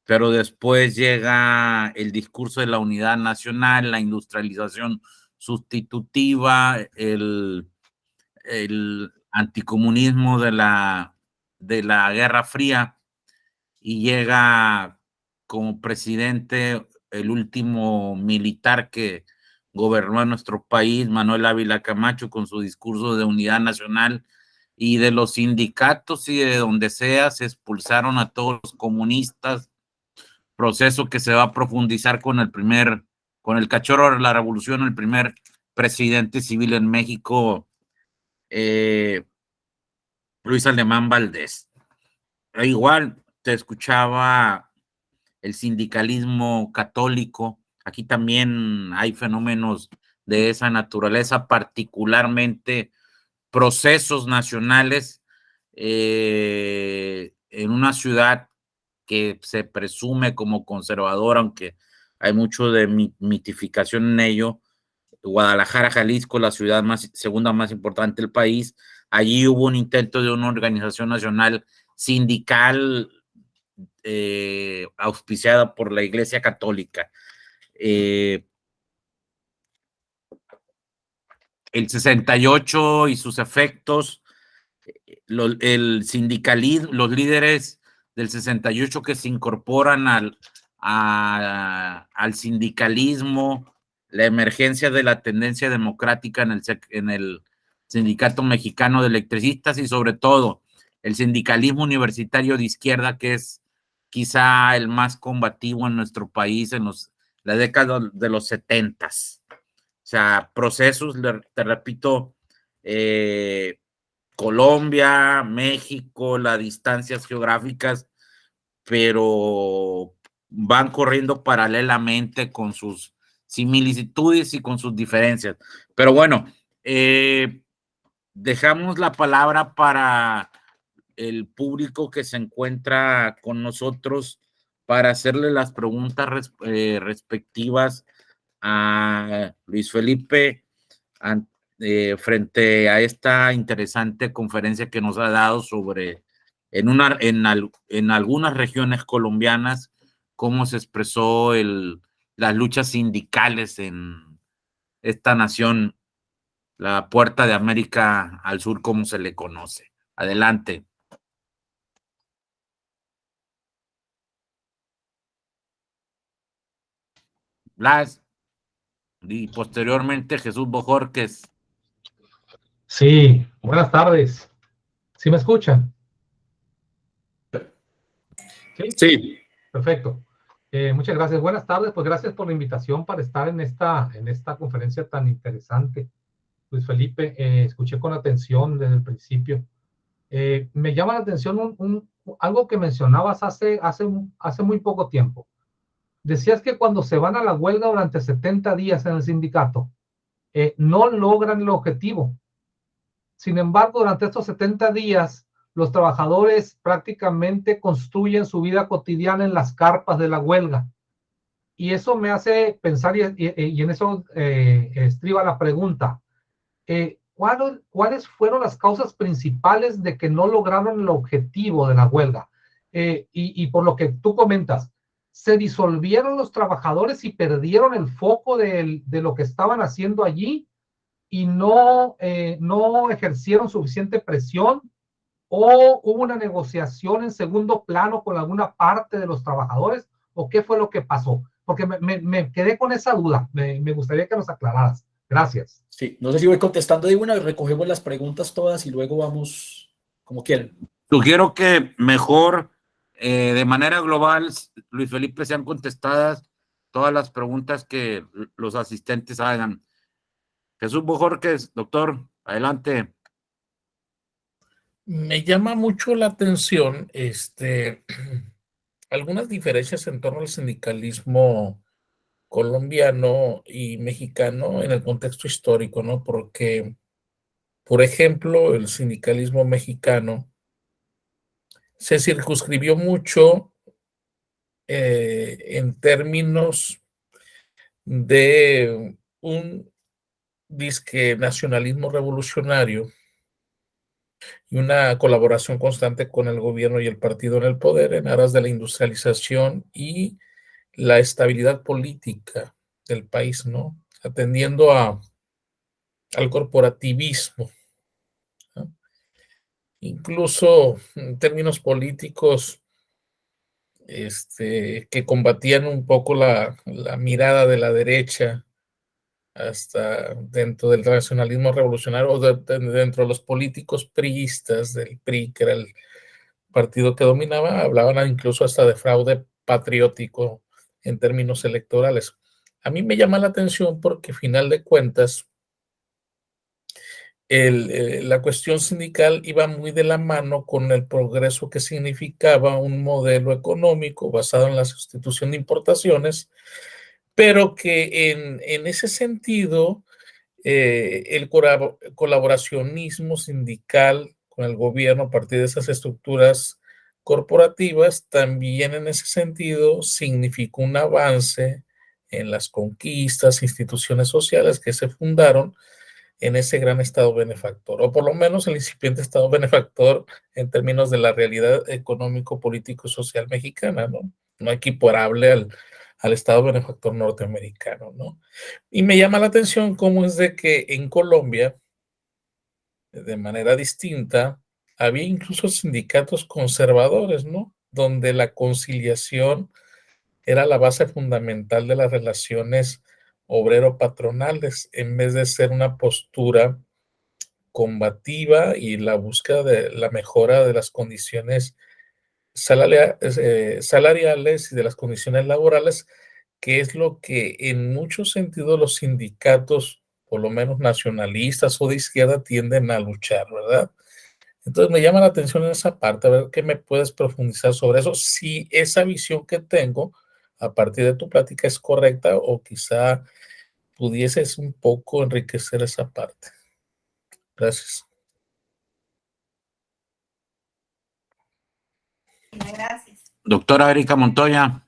Speaker 2: Pero después llega el discurso de la unidad nacional, la industrialización sustitutiva, el anticomunismo de la Guerra Fría, y llega como presidente el último militar que gobernó a nuestro país, Manuel Ávila Camacho, con su discurso de unidad nacional, y de los sindicatos y de donde sea se expulsaron a todos los comunistas, proceso que se va a profundizar con el cachorro de la revolución, el primer presidente civil en México, Luis Alemán Valdés. Igual te escuchaba el sindicalismo católico. Aquí también hay fenómenos de esa naturaleza, particularmente procesos nacionales en una ciudad que se presume como conservadora, aunque hay mucho de mitificación en ello. Guadalajara, Jalisco, la ciudad segunda más importante del país. Allí hubo un intento de una organización nacional sindical auspiciada por la Iglesia Católica. El 68 y sus efectos, el sindicalismo, los líderes del 68 que se incorporan al sindicalismo, la emergencia de la tendencia democrática en el Sindicato Mexicano de Electricistas, y sobre todo el sindicalismo universitario de izquierda, que es quizá el más combativo en nuestro país en la década de los 70s. O sea, procesos, te repito, Colombia, México, las distancias geográficas, pero van corriendo paralelamente con sus similitudes y con sus diferencias. Pero bueno, dejamos la palabra para el público que se encuentra con nosotros para hacerle las preguntas respectivas a Luis Felipe frente a esta interesante conferencia que nos ha dado sobre en algunas regiones colombianas cómo se expresó las luchas sindicales en esta nación, la Puerta de América al Sur, como se le conoce. Adelante. Blas, y posteriormente Jesús Bojórquez.
Speaker 4: Sí, buenas tardes. ¿Sí me escuchan? Sí,
Speaker 3: Sí,
Speaker 4: perfecto. Muchas gracias. Buenas tardes. Pues gracias por la invitación para estar en esta conferencia tan interesante. Luis Felipe, escuché con atención desde el principio. Me llama la atención algo que mencionabas hace muy poco tiempo. Decías que cuando se van a la huelga durante 70 días en el sindicato, no logran el objetivo. Sin embargo, durante estos 70 días, los trabajadores prácticamente construyen su vida cotidiana en las carpas de la huelga. Y eso me hace pensar, y en eso estriba la pregunta. ¿Cuáles fueron las causas principales de que no lograron el objetivo de la huelga? Y por lo que tú comentas, ¿se disolvieron los trabajadores y perdieron el foco de lo que estaban haciendo allí y no ejercieron suficiente presión? ¿O hubo una negociación en segundo plano con alguna parte de los trabajadores? ¿O qué fue lo que pasó? Porque me quedé con esa duda. Me gustaría que nos aclararas. Gracias.
Speaker 3: sí. No sé si voy contestando de una, recogemos las preguntas todas y luego vamos como quieran.
Speaker 2: Sugiero que mejor, de manera global, Luis Felipe, sean contestadas todas las preguntas que los asistentes hagan. Jesús Bojórquez, doctor, adelante.
Speaker 5: Me llama mucho la atención algunas diferencias en torno al sindicalismo colombiano y mexicano en el contexto histórico, ¿no? Porque, por ejemplo, el sindicalismo mexicano se circunscribió mucho en términos de un disque nacionalismo revolucionario y una colaboración constante con el gobierno y el partido en el poder en aras de la industrialización y la estabilidad política del país, ¿no? Atendiendo al corporativismo, ¿no? Incluso en términos políticos, que combatían un poco la mirada de la derecha hasta dentro del nacionalismo revolucionario o dentro de los políticos priistas del PRI, que era el partido que dominaba, hablaban incluso hasta de fraude patriótico en términos electorales. A mí me llama la atención porque, final de cuentas, la cuestión sindical iba muy de la mano con el progreso que significaba un modelo económico basado en la sustitución de importaciones, pero que en ese sentido el colaboracionismo sindical con el gobierno a partir de esas estructuras corporativas también en ese sentido significó un avance en las conquistas, instituciones sociales que se fundaron en ese gran estado benefactor, o por lo menos el incipiente estado benefactor en términos de la realidad económico, político y social mexicana, ¿no? No equiparable al estado benefactor norteamericano, ¿no? Y me llama la atención cómo es de que en Colombia, de manera distinta, había incluso sindicatos conservadores, ¿no? Donde la conciliación era la base fundamental de las relaciones obrero-patronales, en vez de ser una postura combativa y la búsqueda de la mejora de las condiciones salariales y de las condiciones laborales, que es lo que en muchos sentidos los sindicatos, por lo menos nacionalistas o de izquierda, tienden a luchar, ¿verdad? Entonces me llama la atención en esa parte, a ver qué me puedes profundizar sobre eso, si esa visión que tengo a partir de tu plática es correcta o quizá pudieses un poco enriquecer esa parte. Gracias.
Speaker 6: Gracias.
Speaker 2: Doctora Erika Montoya.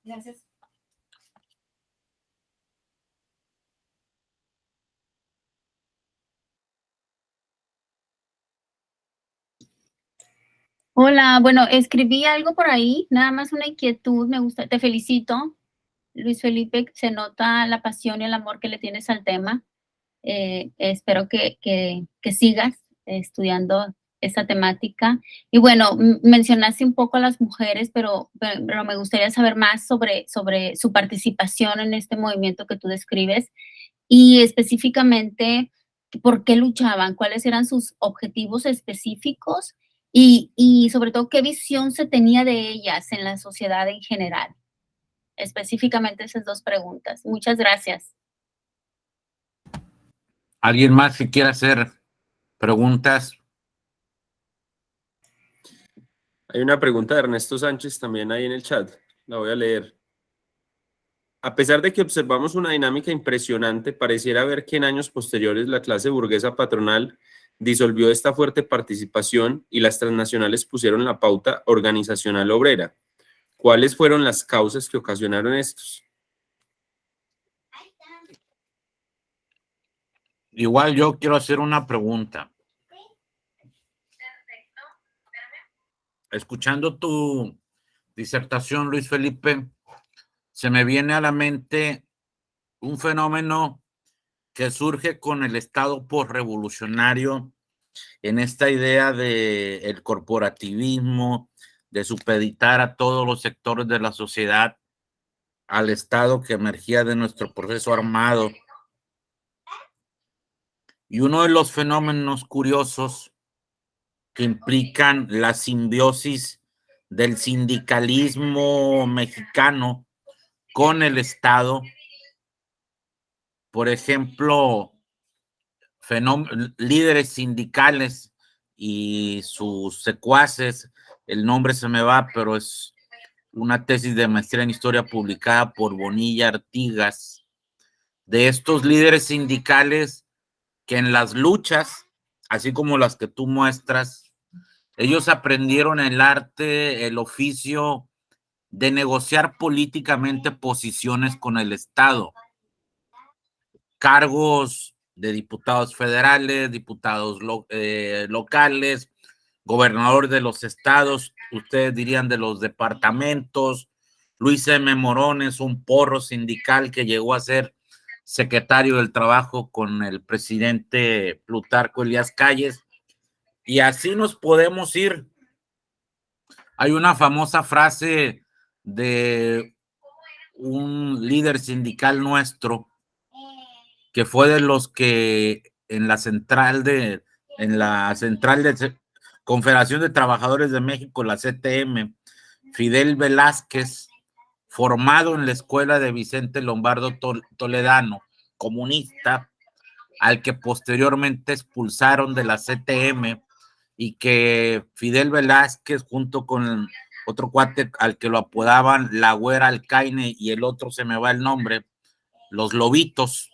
Speaker 6: Gracias.
Speaker 7: Hola, bueno, escribí algo por ahí, nada más una inquietud, me gusta, te felicito, Luis Felipe, se nota la pasión y el amor que le tienes al tema. Espero que sigas estudiando esta temática. Y bueno, mencionaste un poco a las mujeres, pero me gustaría saber más sobre su participación en este movimiento que tú describes y específicamente por qué luchaban, cuáles eran sus objetivos específicos y sobre todo qué visión se tenía de ellas en la sociedad en general. Específicamente esas dos preguntas. Muchas gracias.
Speaker 2: ¿Alguien más que quiera hacer preguntas?
Speaker 1: Hay una pregunta de Ernesto Sánchez también ahí en el chat. La voy a leer. A pesar de que observamos una dinámica impresionante, pareciera ver que en años posteriores la clase burguesa patronal disolvió esta fuerte participación y las transnacionales pusieron la pauta organizacional obrera. ¿Cuáles fueron las causas que ocasionaron estos?
Speaker 2: Igual yo quiero hacer una pregunta. Escuchando tu disertación, Luis Felipe, se me viene a la mente un fenómeno que surge con el Estado posrevolucionario en esta idea del corporativismo, de supeditar a todos los sectores de la sociedad al Estado que emergía de nuestro proceso armado. Y uno de los fenómenos curiosos que implican la simbiosis del sindicalismo mexicano con el Estado, por ejemplo, líderes sindicales y sus secuaces, el nombre se me va, pero es una tesis de maestría en historia publicada por Bonilla Artigas, de estos líderes sindicales que en las luchas, así como las que tú muestras, ellos aprendieron el arte, el oficio de negociar políticamente posiciones con el Estado. Cargos de diputados federales, diputados locales, gobernador de los estados, ustedes dirían de los departamentos. Luis M. Morones, un porro sindical que llegó a ser secretario del Trabajo con el presidente Plutarco Elías Calles. Y así nos podemos ir. Hay una famosa frase de un líder sindical nuestro que fue de los que en la central de Confederación de Trabajadores de México, la CTM, Fidel Velázquez, formado en la escuela de Vicente Lombardo Toledano, comunista, al que posteriormente expulsaron de la CTM, y que Fidel Velázquez, junto con otro cuate al que lo apodaban la Güera Alcaine y el otro se me va el nombre, los Lobitos.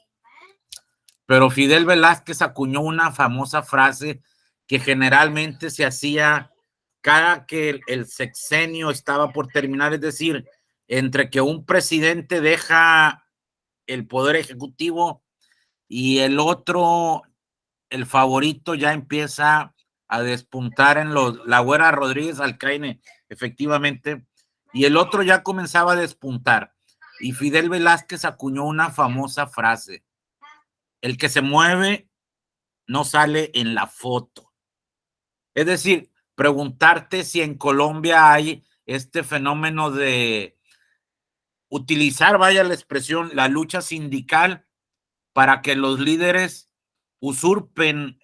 Speaker 2: Pero Fidel Velázquez acuñó una famosa frase que generalmente se hacía cada que el sexenio estaba por terminar, es decir, entre que un presidente deja el poder ejecutivo y el otro, el favorito, ya empieza a despuntar en la Güera Rodríguez Alcaine, efectivamente, y el otro ya comenzaba a despuntar. Y Fidel Velázquez acuñó una famosa frase: el que se mueve no sale en la foto. Es decir, preguntarte si en Colombia hay este fenómeno de utilizar, vaya la expresión, la lucha sindical para que los líderes usurpen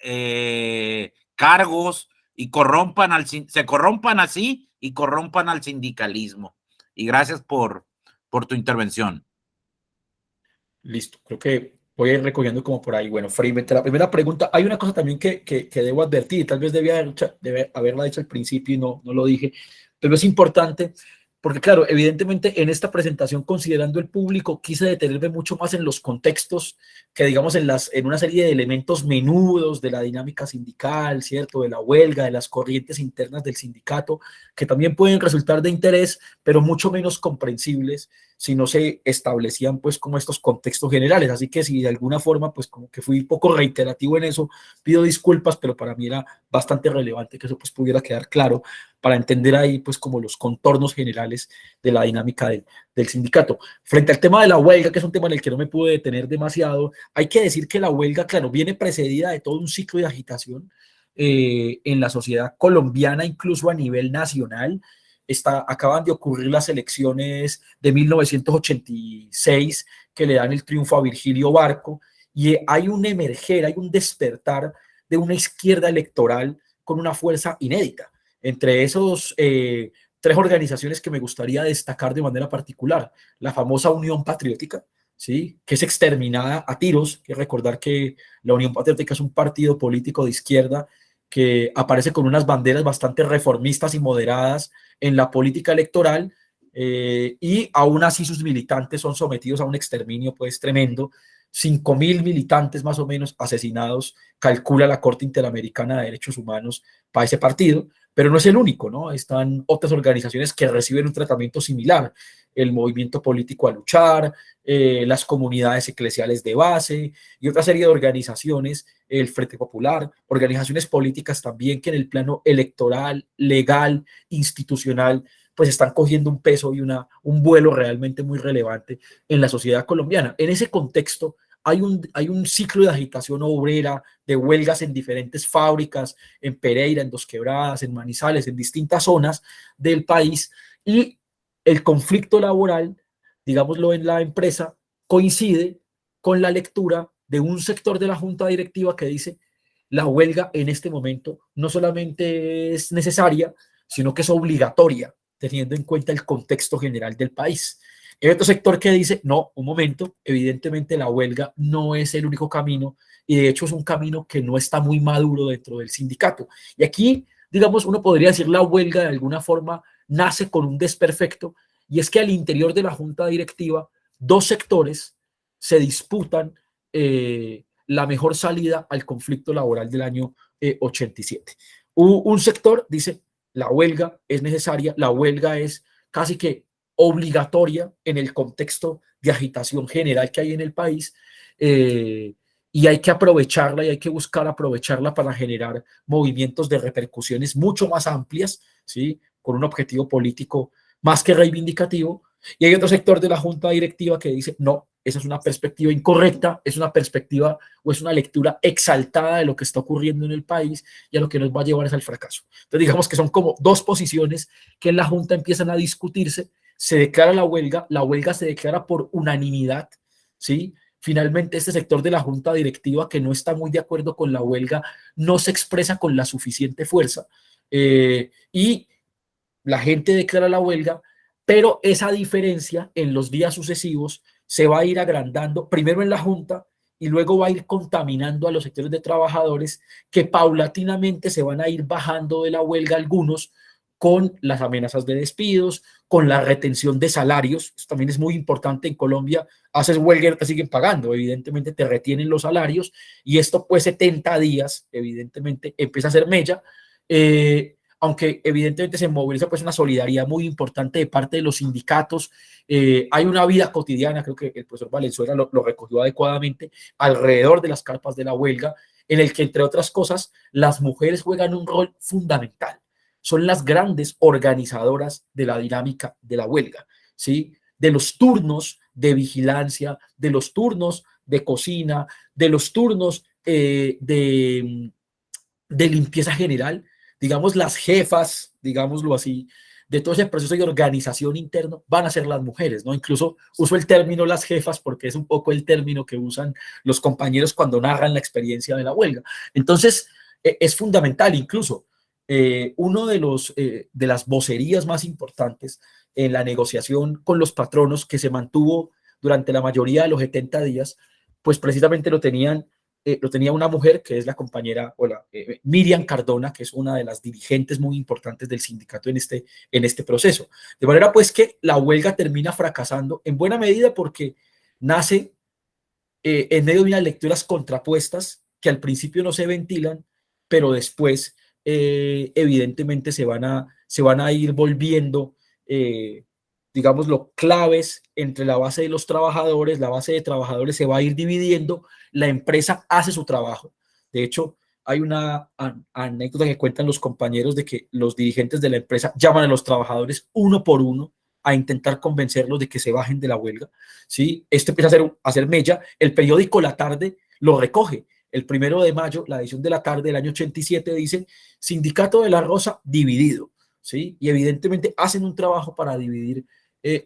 Speaker 2: cargos y se corrompan así y corrompan al sindicalismo. Y gracias por tu intervención.
Speaker 3: Listo, creo que voy a ir recogiendo como por ahí. Bueno, Freymente, la primera pregunta, hay una cosa también que debo advertir, tal vez debe haberla dicho al principio y no lo dije, pero es importante porque claro, evidentemente en esta presentación, considerando el público, quise detenerme mucho más en los contextos que digamos en una serie de elementos menudos de la dinámica sindical, ¿cierto? De la huelga, de las corrientes internas del sindicato, que también pueden resultar de interés, pero mucho menos comprensibles si no se establecían pues como estos contextos generales. Así que si de alguna forma pues como que fui un poco reiterativo en eso, pido disculpas, pero para mí era bastante relevante que eso pues pudiera quedar claro para entender ahí pues como los contornos generales de la dinámica del sindicato. Frente al tema de la huelga, que es un tema en el que no me pude detener demasiado, hay que decir que la huelga, claro, viene precedida de todo un ciclo de agitación. en la sociedad colombiana, incluso a nivel nacional. Acaban de ocurrir las elecciones de 1986 que le dan el triunfo a Virgilio Barco, y hay un emerger, hay un despertar de una izquierda electoral con una fuerza inédita. Entre esos tres organizaciones que me gustaría destacar de manera particular: la famosa Unión Patriótica, ¿sí?, que es exterminada a tiros. Hay que recordar que la Unión Patriótica es un partido político de izquierda que aparece con unas banderas bastante reformistas y moderadas en la política electoral, y aún así sus militantes son sometidos a un exterminio pues tremendo. 5.000 militantes más o menos asesinados, calcula la Corte Interamericana de Derechos Humanos para ese partido, pero no es el único, ¿no? Están otras organizaciones que reciben un tratamiento similar: el Movimiento Político a Luchar, las comunidades eclesiales de base y otra serie de organizaciones, el Frente Popular, organizaciones políticas también que en el plano electoral, legal, institucional, pues están cogiendo un peso y un vuelo realmente muy relevante en la sociedad colombiana. En ese contexto hay un ciclo de agitación obrera, de huelgas en diferentes fábricas, en Pereira, en Dos Quebradas, en Manizales, en distintas zonas del país, y el conflicto laboral, digámoslo, en la empresa coincide con la lectura de un sector de la junta directiva que dice: la huelga en este momento no solamente es necesaria, sino que es obligatoria, teniendo en cuenta el contexto general del país. Hay otro sector que dice: no, un momento, evidentemente la huelga no es el único camino, y de hecho es un camino que no está muy maduro dentro del sindicato. Y aquí, digamos, uno podría decir la huelga de alguna forma nace con un desperfecto, y es que al interior de la junta directiva dos sectores se disputan la mejor salida al conflicto laboral del año 87. Un sector dice: la huelga es necesaria, la huelga es casi que obligatoria en el contexto de agitación general que hay en el país, y hay que aprovecharla y hay que buscar aprovecharla para generar movimientos de repercusiones mucho más amplias, ¿sí?, con un objetivo político más que reivindicativo. Y hay otro sector de la junta directiva que dice: no, esa es una perspectiva incorrecta, es una perspectiva o es una lectura exaltada de lo que está ocurriendo en el país, y a lo que nos va a llevar es al fracaso. Entonces digamos que son como dos posiciones que en la junta empiezan a discutirse. Se declara la huelga se declara por unanimidad, ¿sí? Finalmente este sector de la junta directiva que no está muy de acuerdo con la huelga no se expresa con la suficiente fuerza, y la gente declara la huelga, pero esa diferencia en los días sucesivos se va a ir agrandando, primero en la junta, y luego va a ir contaminando a los sectores de trabajadores, que paulatinamente se van a ir bajando de la huelga algunos, con las amenazas de despidos, con la retención de salarios. Esto también es muy importante en Colombia. Haces huelga y no te siguen pagando, evidentemente te retienen los salarios, y esto pues 70 días, evidentemente empieza a ser mella, aunque evidentemente se moviliza pues una solidaridad muy importante de parte de los sindicatos. Hay una vida cotidiana, creo que el profesor Valenzuela lo recogió adecuadamente, alrededor de las carpas de la huelga, en el que, entre otras cosas, las mujeres juegan un rol fundamental. Son las grandes organizadoras de la dinámica de la huelga, ¿sí?, de los turnos de vigilancia, de los turnos de cocina, de los turnos de limpieza general. Digamos, las jefas, digámoslo así, de todo ese proceso de organización interno van a ser las mujeres, ¿no? Incluso uso el término las jefas porque es un poco el término que usan los compañeros cuando narran la experiencia de la huelga. Entonces, es fundamental. Incluso uno de las vocerías más importantes en la negociación con los patronos, que se mantuvo durante la mayoría de los 70 días, pues precisamente lo tenía una mujer, que es la compañera Miriam Cardona, que es una de las dirigentes muy importantes del sindicato en este proceso. De manera pues que la huelga termina fracasando en buena medida porque nace en medio de unas lecturas contrapuestas que al principio no se ventilan, pero después evidentemente se van a ir volviendo, digámoslo, claves entre la base de los trabajadores. La base de trabajadores se va a ir dividiendo, la empresa hace su trabajo. De hecho, hay una anécdota que cuentan los compañeros de que los dirigentes de la empresa llaman a los trabajadores uno por uno a intentar convencerlos de que se bajen de la huelga, ¿sí? Esto empieza a hacer mella. El periódico La Tarde lo recoge. el 1 de mayo, la edición de la tarde del año 87 dice, Sindicato de la Rosa dividido, ¿sí? Y evidentemente hacen un trabajo para dividir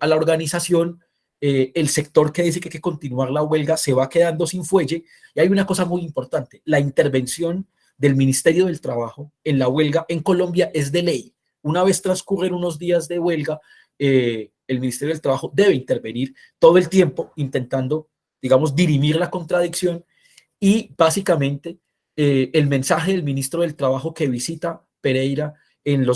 Speaker 3: a la organización. El sector que dice que hay que continuar la huelga se va quedando sin fuelle. Y hay una cosa muy importante, la intervención del Ministerio del Trabajo en la huelga en Colombia es de ley. Una vez transcurren unos días de huelga, el Ministerio del Trabajo debe intervenir todo el tiempo intentando, digamos, dirimir la contradicción. Y básicamente el mensaje del ministro del Trabajo que visita Pereira en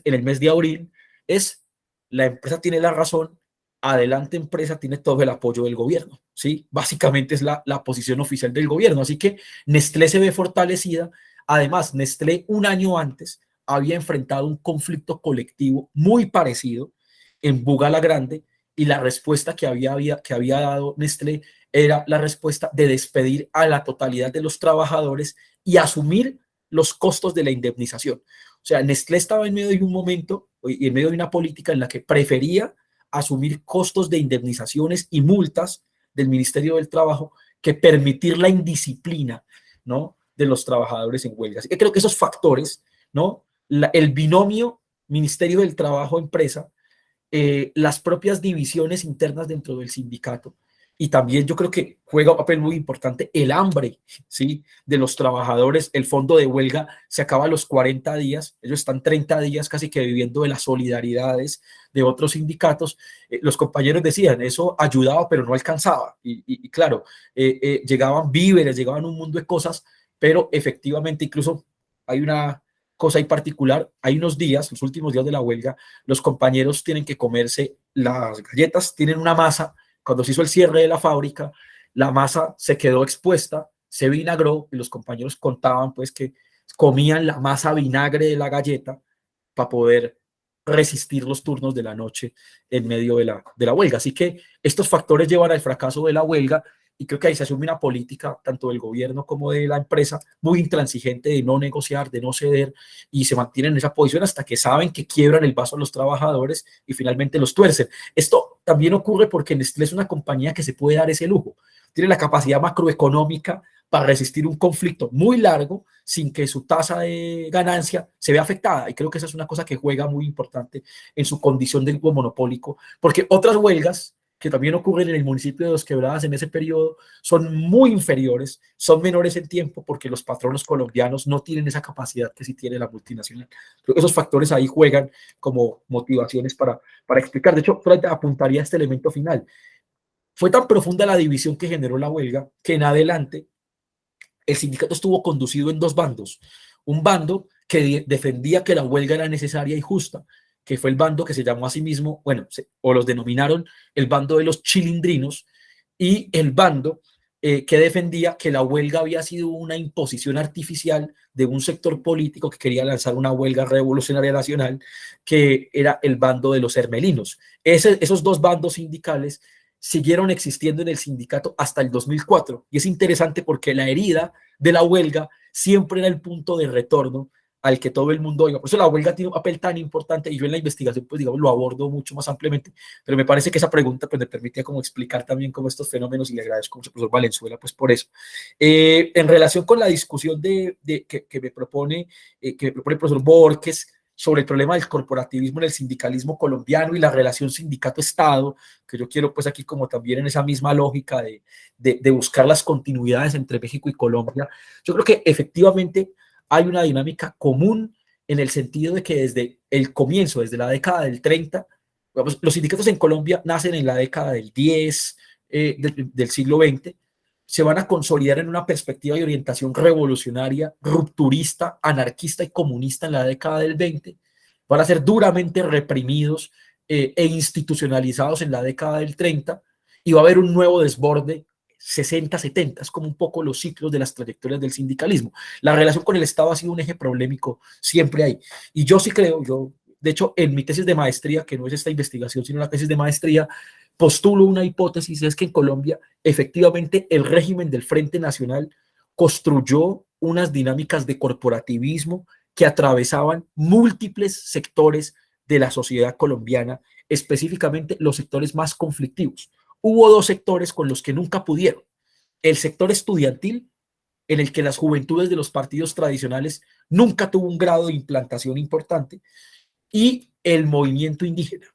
Speaker 3: el mes de abril es: la empresa tiene la razón, adelante empresa, tiene todo el apoyo del gobierno, ¿sí? Básicamente es la posición oficial del gobierno. Así que Nestlé se ve fortalecida. Además, Nestlé un año antes había enfrentado un conflicto colectivo muy parecido en Buga la Grande, y la respuesta que había dado Nestlé era la respuesta de despedir a la totalidad de los trabajadores y asumir los costos de la indemnización. O sea, Nestlé estaba en medio de un momento y en medio de una política en la que prefería asumir costos de indemnizaciones y multas del Ministerio del Trabajo que permitir la indisciplina, ¿no?, de los trabajadores en huelga. Así que creo que esos factores, ¿no?, el binomio Ministerio del Trabajo-empresa, las propias divisiones internas dentro del sindicato, y también yo creo que juega un papel muy importante el hambre, ¿sí?, de los trabajadores. El fondo de huelga se acaba a los 40 días, ellos están 30 días casi que viviendo de las solidaridades de otros sindicatos. Los compañeros decían, eso ayudaba pero no alcanzaba, y claro, llegaban víveres, llegaban un mundo de cosas, pero efectivamente incluso hay una cosa en particular, hay unos días, los últimos días de la huelga, los compañeros tienen que comerse las galletas, tienen una masa. Cuando se hizo el cierre de la fábrica, la masa se quedó expuesta, se vinagró, y los compañeros contaban pues que comían la masa vinagre de la galleta para poder resistir los turnos de la noche en medio de la huelga. Así que estos factores llevan al fracaso de la huelga, y creo que ahí se asume una política tanto del gobierno como de la empresa muy intransigente de no negociar, de no ceder, y se mantienen en esa posición hasta que saben que quiebran el vaso a los trabajadores y finalmente los tuercen. Esto también ocurre porque Nestlé es una compañía que se puede dar ese lujo, tiene la capacidad macroeconómica para resistir un conflicto muy largo sin que su tasa de ganancia se vea afectada, y creo que esa es una cosa que juega muy importante en su condición de grupo monopólico, porque otras huelgas que también ocurren en el municipio de Dos Quebradas en ese periodo son muy inferiores, son menores en tiempo, porque los patronos colombianos no tienen esa capacidad que sí tiene la multinacional. Creo que esos factores ahí juegan como motivaciones para explicar. De hecho, Freud apuntaría a este elemento final. Fue tan profunda la división que generó la huelga que en adelante el sindicato estuvo conducido en dos bandos. Un bando que defendía que la huelga era necesaria y justa, que fue el bando que se llamó a sí mismo, o los denominaron el bando de los chilindrinos, y el bando que defendía que la huelga había sido una imposición artificial de un sector político que quería lanzar una huelga revolucionaria nacional, que era el bando de los hermelinos. Esos dos bandos sindicales siguieron existiendo en el sindicato hasta el 2004, y es interesante porque la herida de la huelga siempre era el punto de retorno al que todo el mundo iba. Por eso la huelga tiene un papel tan importante, y yo en la investigación, pues digamos, lo abordo mucho más ampliamente, pero me parece que esa pregunta pues me permitía como explicar también cómo estos fenómenos, y le agradezco mucho al profesor Valenzuela pues por eso. En relación con la discusión que me propone el profesor Borges sobre el problema del corporativismo en el sindicalismo colombiano y la relación sindicato-estado, que yo quiero pues aquí como también en esa misma lógica de buscar las continuidades entre México y Colombia, yo creo que efectivamente hay una dinámica común en el sentido de que desde el comienzo, desde la década del 30, los sindicatos en Colombia nacen en la década del 10 del siglo XX, se van a consolidar en una perspectiva de orientación revolucionaria, rupturista, anarquista y comunista en la década del 20, van a ser duramente reprimidos e institucionalizados en la década del 30, y va a haber un nuevo desborde 60-70, es como un poco los ciclos de las trayectorias del sindicalismo. La relación con el Estado ha sido un eje problemático siempre ahí, y yo sí creo, de hecho en mi tesis de maestría, que no es esta investigación sino la tesis de maestría, postulo una hipótesis, es que en Colombia efectivamente el régimen del Frente Nacional construyó unas dinámicas de corporativismo que atravesaban múltiples sectores de la sociedad colombiana, específicamente los sectores más conflictivos. Hubo dos sectores con los que nunca pudieron: el sector estudiantil en el que las juventudes de los partidos tradicionales nunca tuvo un grado de implantación importante, y el movimiento indígena.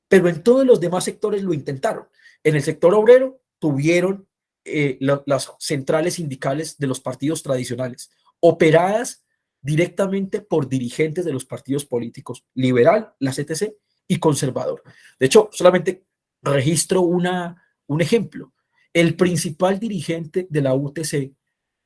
Speaker 3: Pero en todos los demás sectores lo intentaron. En el sector obrero tuvieron las centrales sindicales de los partidos tradicionales, operadas directamente por dirigentes de los partidos políticos, liberal, la CTC, y conservador. De hecho, solamente registro un ejemplo. El principal dirigente de la UTC,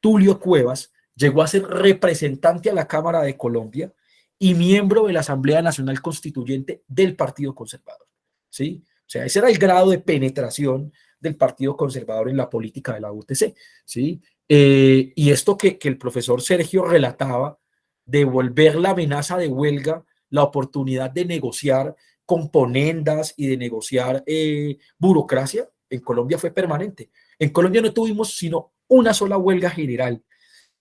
Speaker 3: Tulio Cuevas, llegó a ser representante a la Cámara de Colombia y miembro de la Asamblea Nacional Constituyente del Partido Conservador, ¿sí? O sea, ese era el grado de penetración del Partido Conservador en la política de la UTC, ¿sí? Y esto que el profesor Sergio relataba, de volver la amenaza de huelga la oportunidad de negociar componendas y de negociar burocracia, en Colombia fue permanente. En Colombia no tuvimos sino una sola huelga general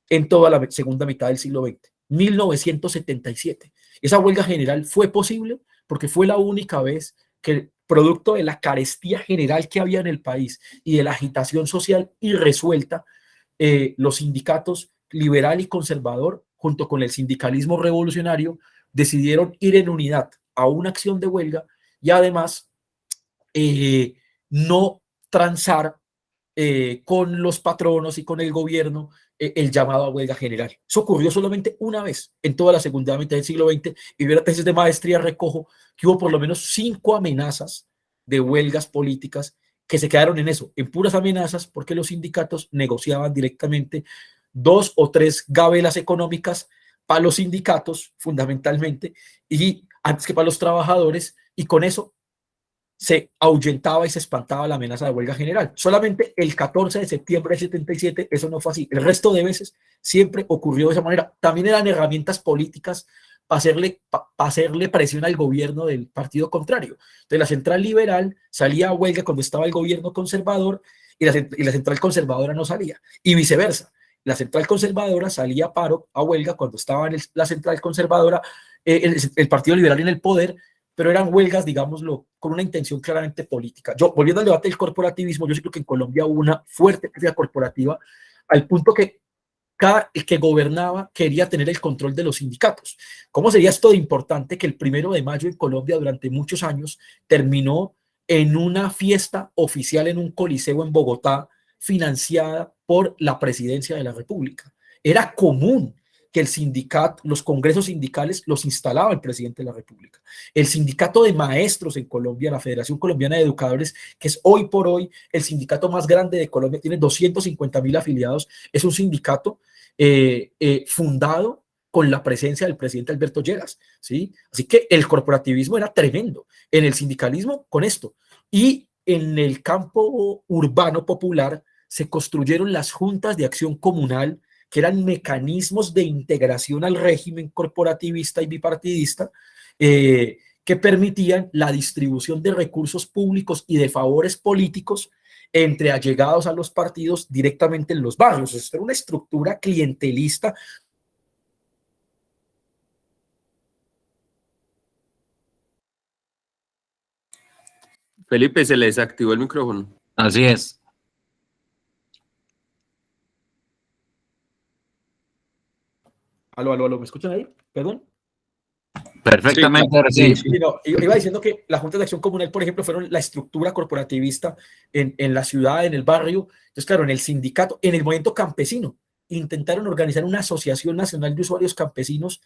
Speaker 3: en toda la segunda mitad del siglo XX, 1977. Esa huelga general fue posible porque fue la única vez que, producto de la carestía general que había en el país y de la agitación social irresuelta, los sindicatos liberal y conservador, junto con el sindicalismo revolucionario, decidieron ir en unidad a una acción de huelga y además no transar con los patronos y con el gobierno el llamado a huelga general. Eso ocurrió solamente una vez en toda la segunda mitad del siglo XX, y en la tesis de maestría recojo que hubo por lo menos 5 amenazas de huelgas políticas que se quedaron en eso, en puras amenazas, porque los sindicatos negociaban directamente 2 o 3 gabelas económicas para los sindicatos, fundamentalmente, y antes que para los trabajadores, y con eso se ahuyentaba y se espantaba la amenaza de huelga general. Solamente el 14 de septiembre del 77 eso no fue así. El resto de veces siempre ocurrió de esa manera. También eran herramientas políticas para hacerle presión al gobierno del partido contrario. Entonces la central liberal salía a huelga cuando estaba el gobierno conservador, y la central conservadora no salía, y viceversa. La central conservadora salía a paro, a huelga, cuando estaba la central conservadora, el partido liberal en el poder, pero eran huelgas, digámoslo, con una intención claramente política. Volviendo al debate del corporativismo, yo sí creo que en Colombia hubo una fuerte crítica corporativa, al punto que el que gobernaba quería tener el control de los sindicatos. ¿Cómo sería esto de importante que el 1 de mayo en Colombia durante muchos años terminó en una fiesta oficial en un coliseo en Bogotá, financiada por la presidencia de la República? Era común que el sindicato, los congresos sindicales los instalaba el presidente de la República. El sindicato de maestros en Colombia, la Federación Colombiana de Educadores, que es hoy por hoy el sindicato más grande de Colombia, tiene 250.000 afiliados, es un sindicato fundado con la presencia del presidente Alberto Lleras, ¿sí? Así que el corporativismo era tremendo. En el sindicalismo, con esto. Y en el campo urbano popular se construyeron las juntas de acción comunal, que eran mecanismos de integración al régimen corporativista y bipartidista, que permitían la distribución de recursos públicos y de favores políticos entre allegados a los partidos directamente en los barrios. Esto era una estructura clientelista.
Speaker 1: Felipe, se le desactivó el micrófono.
Speaker 2: Así es.
Speaker 3: Aló, ¿me escuchan ahí? Perdón.
Speaker 2: Perfectamente.
Speaker 3: Sí. No, iba diciendo que las juntas de acción comunal, por ejemplo, fueron la estructura corporativista en la ciudad, en el barrio. Entonces, claro, en el sindicato, en el movimiento campesino, intentaron organizar una asociación nacional de usuarios campesinos,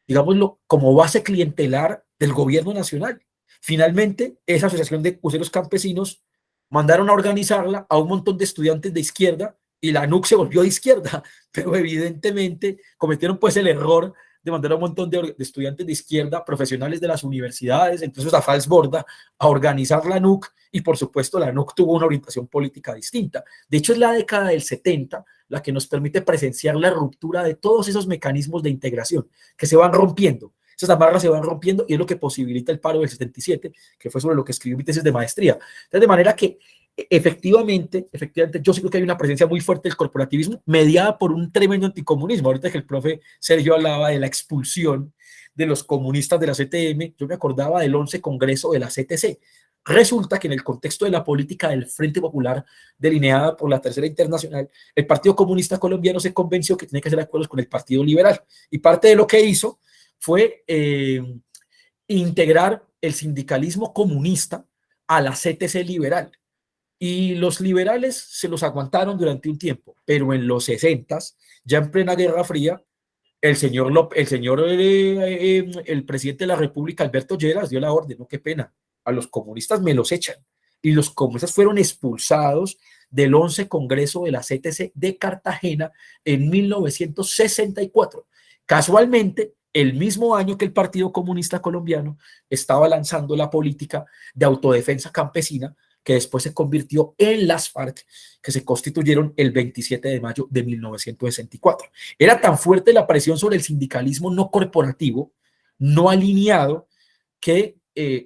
Speaker 3: digámoslo, como base clientelar del gobierno nacional. Finalmente, esa asociación de usuarios campesinos mandaron a organizarla a un montón de estudiantes de izquierda, y la ANUC se volvió de izquierda, pero evidentemente cometieron pues el error de mandar a un montón de estudiantes de izquierda, profesionales de las universidades, entonces a Falsborda, a organizar la ANUC, y por supuesto la ANUC tuvo una orientación política distinta. De hecho, es la década del 70 la que nos permite presenciar la ruptura de todos esos mecanismos de integración que se van rompiendo. Esas amarras se van rompiendo, y es lo que posibilita el paro del 77, que fue sobre lo que escribí mi tesis de maestría. Entonces, de manera que efectivamente, yo sí creo que hay una presencia muy fuerte del corporativismo, mediada por un tremendo anticomunismo. Ahorita que el profe Sergio hablaba de la expulsión de los comunistas de la CTM, yo me acordaba del 11 Congreso de la CTC. Resulta que en el contexto de la política del Frente Popular delineada por la Tercera Internacional, el Partido Comunista Colombiano se convenció que tenía que hacer acuerdos con el Partido Liberal. Y parte de lo que hizo fue integrar el sindicalismo comunista a la CTC liberal. Y los liberales se los aguantaron durante un tiempo, pero en los 60s, ya en plena Guerra Fría, el presidente de la República, Alberto Lleras, dio la orden, no, qué pena, a los comunistas me los echan. Y los comunistas fueron expulsados del 11 Congreso de la CTC de Cartagena en 1964. Casualmente, el mismo año que el Partido Comunista Colombiano estaba lanzando la política de autodefensa campesina, que después se convirtió en las FARC, que se constituyeron el 27 de mayo de 1964. Era tan fuerte la presión sobre el sindicalismo no corporativo, no alineado, que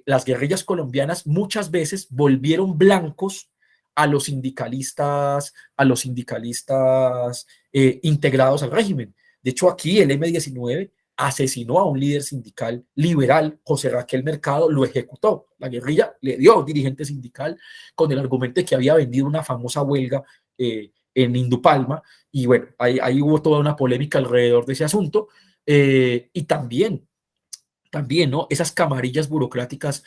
Speaker 3: las guerrillas colombianas muchas veces volvieron blancos a los sindicalistas integrados al régimen. De hecho, aquí el M-19 asesinó a un líder sindical liberal, José Raquel Mercado, lo ejecutó. La guerrilla le dio a un dirigente sindical con el argumento de que había vendido una famosa huelga en Indupalma, y bueno, ahí hubo toda una polémica alrededor de ese asunto, y también, ¿no? Esas camarillas burocráticas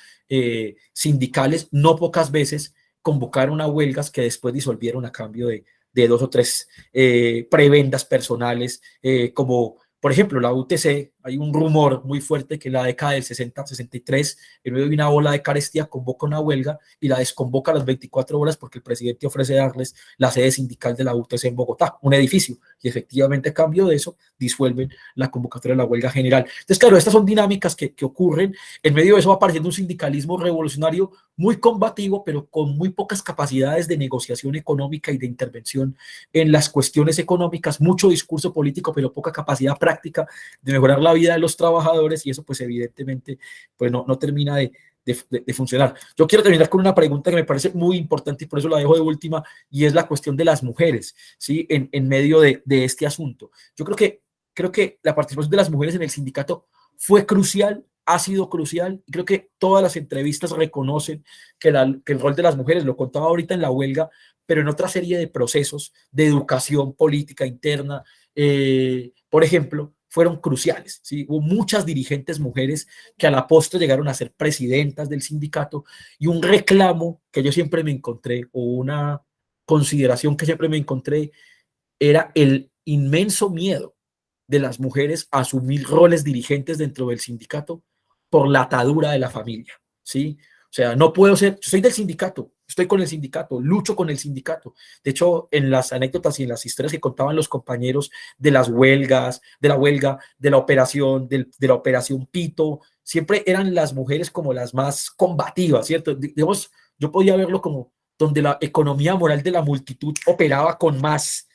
Speaker 3: sindicales no pocas veces convocaron a huelgas que después disolvieron a cambio de 2 o 3 prebendas personales, como por ejemplo la UTC. Hay un rumor muy fuerte que en la década del 60-63, en medio de una ola de carestía, convoca una huelga y la desconvoca a las 24 horas porque el presidente ofrece darles la sede sindical de la UTC en Bogotá, un edificio, y efectivamente a cambio de eso disuelven la convocatoria de la huelga general. Entonces, claro, estas son dinámicas que ocurren. En medio de eso va apareciendo un sindicalismo revolucionario muy combativo, pero con muy pocas capacidades de negociación económica y de intervención en las cuestiones económicas, mucho discurso político, pero poca capacidad práctica de mejorar la vida de los trabajadores, y eso pues evidentemente pues no termina de funcionar. Yo quiero terminar con una pregunta que me parece muy importante y por eso la dejo de última, y es la cuestión de las mujeres, ¿sí? En medio de este asunto. Yo creo que la participación de las mujeres en el sindicato fue crucial, ha sido crucial, y creo que todas las entrevistas reconocen que el rol de las mujeres, lo contaba ahorita en la huelga, pero en otra serie de procesos de educación política interna, por ejemplo, fueron cruciales, ¿sí? Hubo muchas dirigentes mujeres que a la postre llegaron a ser presidentas del sindicato, y un reclamo que yo siempre me encontré, o una consideración que siempre me encontré, era el inmenso miedo de las mujeres a asumir roles dirigentes dentro del sindicato por la atadura de la familia, ¿sí? O sea, no puedo ser, yo soy del sindicato, estoy con el sindicato, lucho con el sindicato. De hecho, en las anécdotas y en las historias que contaban los compañeros de las huelgas, de la huelga, de la operación, de la operación Pito, siempre eran las mujeres como las más combativas, ¿cierto? Digamos, yo podía verlo como donde la economía moral de la multitud operaba con más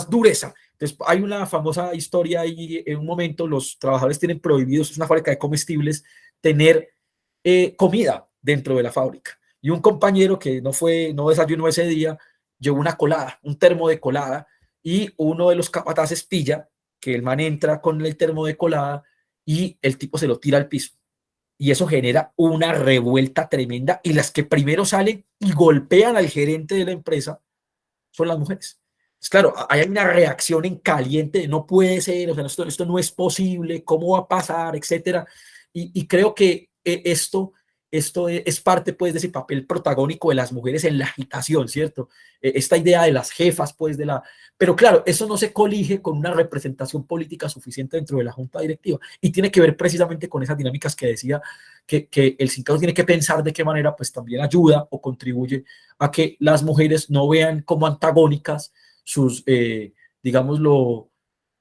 Speaker 3: dureza. Entonces, hay una famosa historia ahí. En un momento los trabajadores tienen prohibidos, es una fábrica de comestibles, tener comida dentro de la fábrica, y un compañero que no desayunó ese día, llevó una colada, un termo de colada, y uno de los capataces pilla que el man entra con el termo de colada y el tipo se lo tira al piso, y eso genera una revuelta tremenda, y las que primero salen y golpean al gerente de la empresa son las mujeres. Pues claro, hay una reacción en caliente de no puede ser, o sea, esto no es posible, ¿cómo va a pasar?, etcétera. Y creo que esto es parte pues de ese papel protagónico de las mujeres en la agitación, ¿cierto? Esta idea de las jefas pues pero claro, eso no se colige con una representación política suficiente dentro de la junta directiva, y tiene que ver precisamente con esas dinámicas que decía, que el sindicato tiene que pensar de qué manera pues también ayuda o contribuye a que las mujeres no vean como antagónicas sus, digámoslo,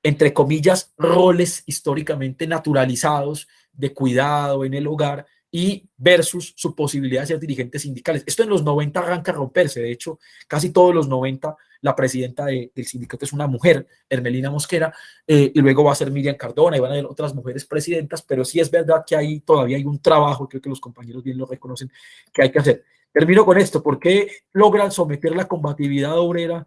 Speaker 3: entre comillas, roles históricamente naturalizados de cuidado en el hogar, y versus su posibilidad de ser dirigentes sindicales. Esto en los 90 arranca a romperse. De hecho, casi todos los 90 la presidenta del sindicato es una mujer, Hermelina Mosquera, y luego va a ser Miriam Cardona, y van a haber otras mujeres presidentas, pero sí es verdad que ahí todavía hay un trabajo, creo que los compañeros bien lo reconocen, que hay que hacer. Termino con esto. ¿Por qué logran someter la combatividad obrera,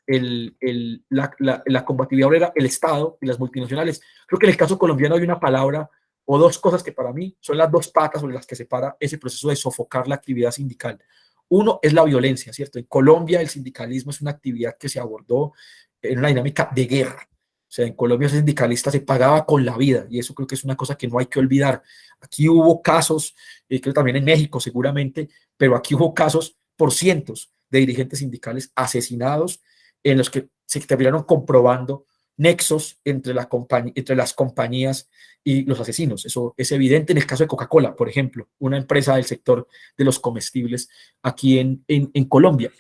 Speaker 3: la combatividad obrera, el Estado y las multinacionales? Creo que en el caso colombiano hay una palabra o dos cosas que para mí son las dos patas sobre las que se para ese proceso de sofocar la actividad sindical. Uno es la violencia, ¿cierto? En Colombia el sindicalismo es una actividad que se abordó en una dinámica de guerra. O sea, en Colombia ese sindicalista se pagaba con la vida y eso creo que es una cosa que no hay que olvidar. Aquí hubo casos, creo también en México seguramente, pero aquí hubo casos por cientos de dirigentes sindicales asesinados en los que se terminaron comprobando nexos entre las compañías y los asesinos. Eso es evidente en el caso de Coca-Cola, por ejemplo, una empresa del sector de los comestibles aquí en Colombia.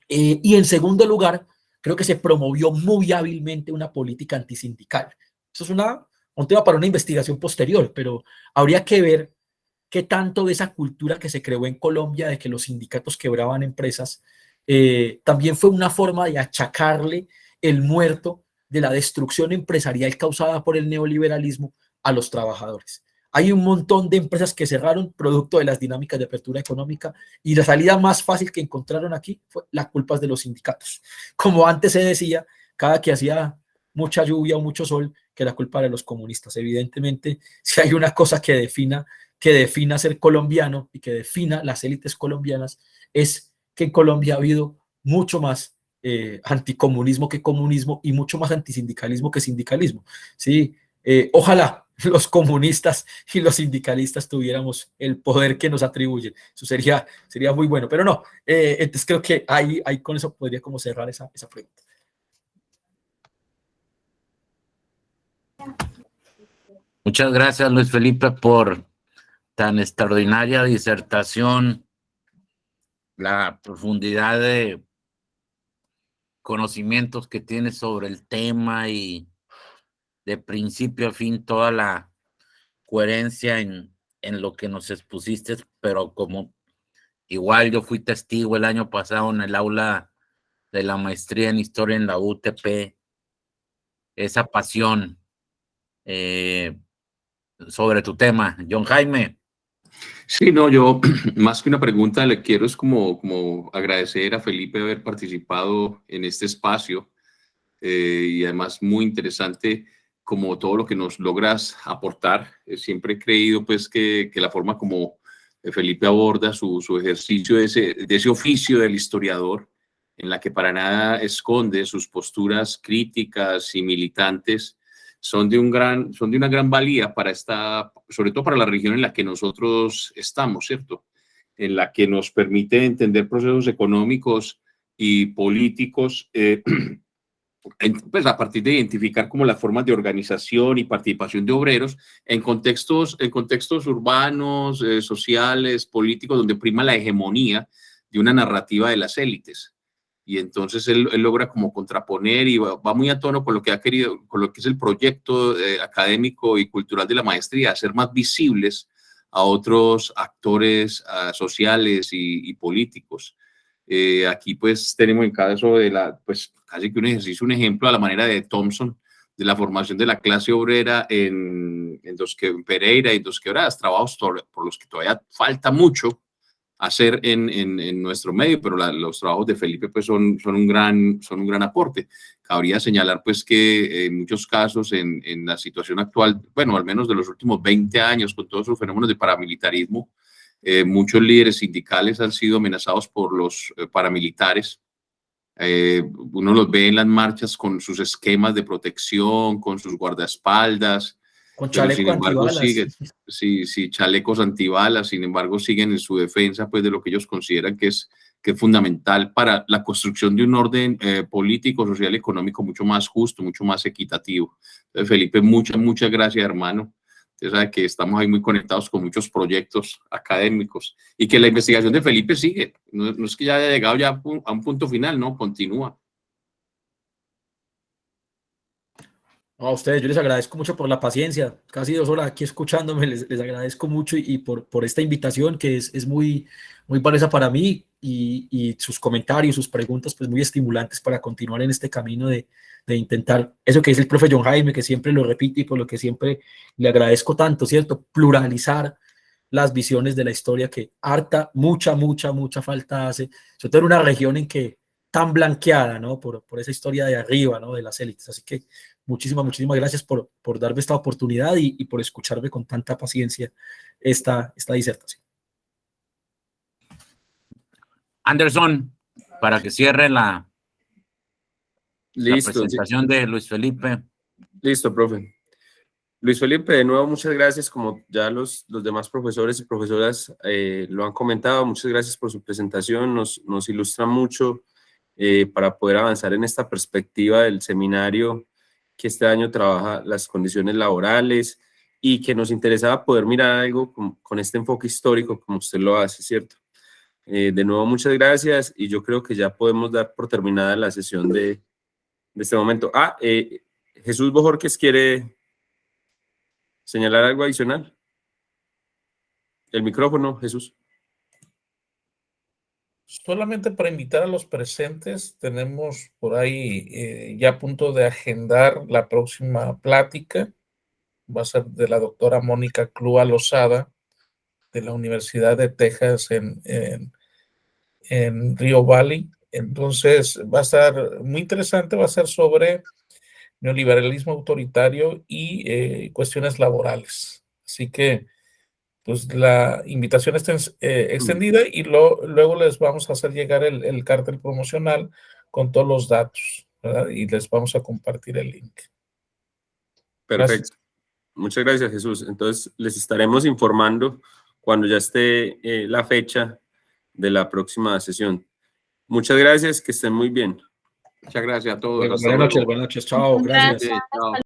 Speaker 3: Y en segundo lugar, creo que se promovió muy hábilmente una política antisindical. Eso es un tema para una investigación posterior, pero habría que ver qué tanto de esa cultura que se creó en Colombia de que los sindicatos quebraban empresas también fue una forma de achacarle el muerto de la destrucción empresarial causada por el neoliberalismo a los trabajadores. Hay un montón de empresas que cerraron producto de las dinámicas de apertura económica y la salida más fácil que encontraron aquí fue las culpas de los sindicatos. Como antes se decía, cada que hacía mucha lluvia o mucho sol, que la culpa era de los comunistas. Evidentemente, si hay una cosa que defina ser colombiano y que defina las élites colombianas, es que en Colombia ha habido mucho más anticomunismo que comunismo y mucho más antisindicalismo que sindicalismo. ¿Sí? Ojalá los comunistas y los sindicalistas tuviéramos el poder que nos atribuyen. Eso sería muy bueno, pero no. Entonces creo que ahí con eso podría como cerrar esa pregunta.
Speaker 2: Muchas gracias, Luis Felipe, por tan extraordinaria disertación, la profundidad de conocimientos que tienes sobre el tema y de principio a fin toda la coherencia en lo que nos expusiste, pero como igual yo fui testigo el año pasado en el aula de la maestría en historia en la UTP, esa pasión sobre tu tema. John Jaime.
Speaker 8: Sí, no, yo más que una pregunta le quiero es como agradecer a Felipe de haber participado en este espacio y además muy interesante como todo lo que nos logras aportar. Siempre he creído pues que la forma como Felipe aborda su ejercicio de ese oficio del historiador, en la que para nada esconde sus posturas críticas y militantes, son de una gran valía para sobre todo para la región en la que nosotros estamos, ¿cierto? En la que nos permite entender procesos económicos y políticos, pues a partir de identificar como las formas de organización y participación de obreros en contextos urbanos, sociales, políticos, donde prima la hegemonía de una narrativa de las élites. Y entonces él logra como contraponer y va muy a tono con lo que ha querido, con lo que es el proyecto académico y cultural de la maestría, hacer más visibles a otros actores sociales y políticos. Aquí pues tenemos en caso de pues casi que un ejercicio, un ejemplo a la manera de Thompson, de la formación de la clase obrera en Pereira y en Dos Quebradas, trabajos por los que todavía falta mucho hacer en nuestro medio, pero los trabajos de Felipe pues son un gran aporte. Cabría señalar pues que en muchos casos en la situación actual, bueno, al menos de los últimos 20 años, con todos esos fenómenos de paramilitarismo, muchos líderes sindicales han sido amenazados por los paramilitares. Uno los ve en las marchas con sus esquemas de protección, con sus guardaespaldas,
Speaker 3: Con
Speaker 8: pero
Speaker 3: chaleco
Speaker 8: sin embargo
Speaker 3: antibalas.
Speaker 8: sí, chalecos antibalas, sin embargo siguen en su defensa pues de lo que ellos consideran que es fundamental para la construcción de un orden político, social y económico mucho más justo, mucho más equitativo. Entonces, Felipe, muchas gracias, hermano. Usted sabe que estamos ahí muy conectados con muchos proyectos académicos y que la investigación de Felipe sigue. No es que ya haya llegado ya a un punto final, no, continúa.
Speaker 3: No, a ustedes, yo les agradezco mucho por la paciencia, casi 2 horas aquí escuchándome, les agradezco mucho y por esta invitación que es muy valiosa para mí y sus comentarios, sus preguntas, pues muy estimulantes para continuar en este camino de intentar eso que dice el profe John Jaime, que siempre lo repite y por lo que siempre le agradezco tanto, ¿cierto? Pluralizar las visiones de la historia que mucha falta hace, sobre todo en una región en que tan blanqueada, ¿no? Por esa historia de arriba, ¿no? De las élites. Así que muchísimas gracias por darme esta oportunidad y por escucharme con tanta paciencia esta disertación.
Speaker 2: Anderson, para que cierre la
Speaker 1: Listo, sí.
Speaker 2: presentación de Luis Felipe.
Speaker 1: Listo, profe. Luis Felipe, de nuevo, muchas gracias, como ya los demás profesores y profesoras lo han comentado, muchas gracias por su presentación, nos ilustra mucho para poder avanzar en esta perspectiva del seminario que este año trabaja las condiciones laborales y que nos interesaba poder mirar algo con este enfoque histórico como usted lo hace, ¿cierto? De nuevo, muchas gracias y yo creo que ya podemos dar por terminada la sesión de este momento. Jesús Bojorquez quiere señalar algo adicional. El micrófono, Jesús.
Speaker 5: Solamente para invitar a los presentes, tenemos por ahí ya a punto de agendar la próxima plática. Va a ser de la doctora Mónica Clúa Lozada, de la Universidad de Texas en Rio Valley. Entonces va a estar muy interesante, va a ser sobre neoliberalismo autoritario y cuestiones laborales. Así que pues la invitación está extendida y luego les vamos a hacer llegar el cartel promocional con todos los datos, ¿verdad? Y les vamos a compartir el link.
Speaker 1: Perfecto.
Speaker 5: Gracias.
Speaker 1: Muchas gracias, Jesús. Entonces, les estaremos informando cuando ya esté la fecha de la próxima sesión. Muchas gracias, que estén muy bien.
Speaker 8: Muchas gracias a todos.
Speaker 3: Buenas noches, chao, gracias.
Speaker 8: Chao.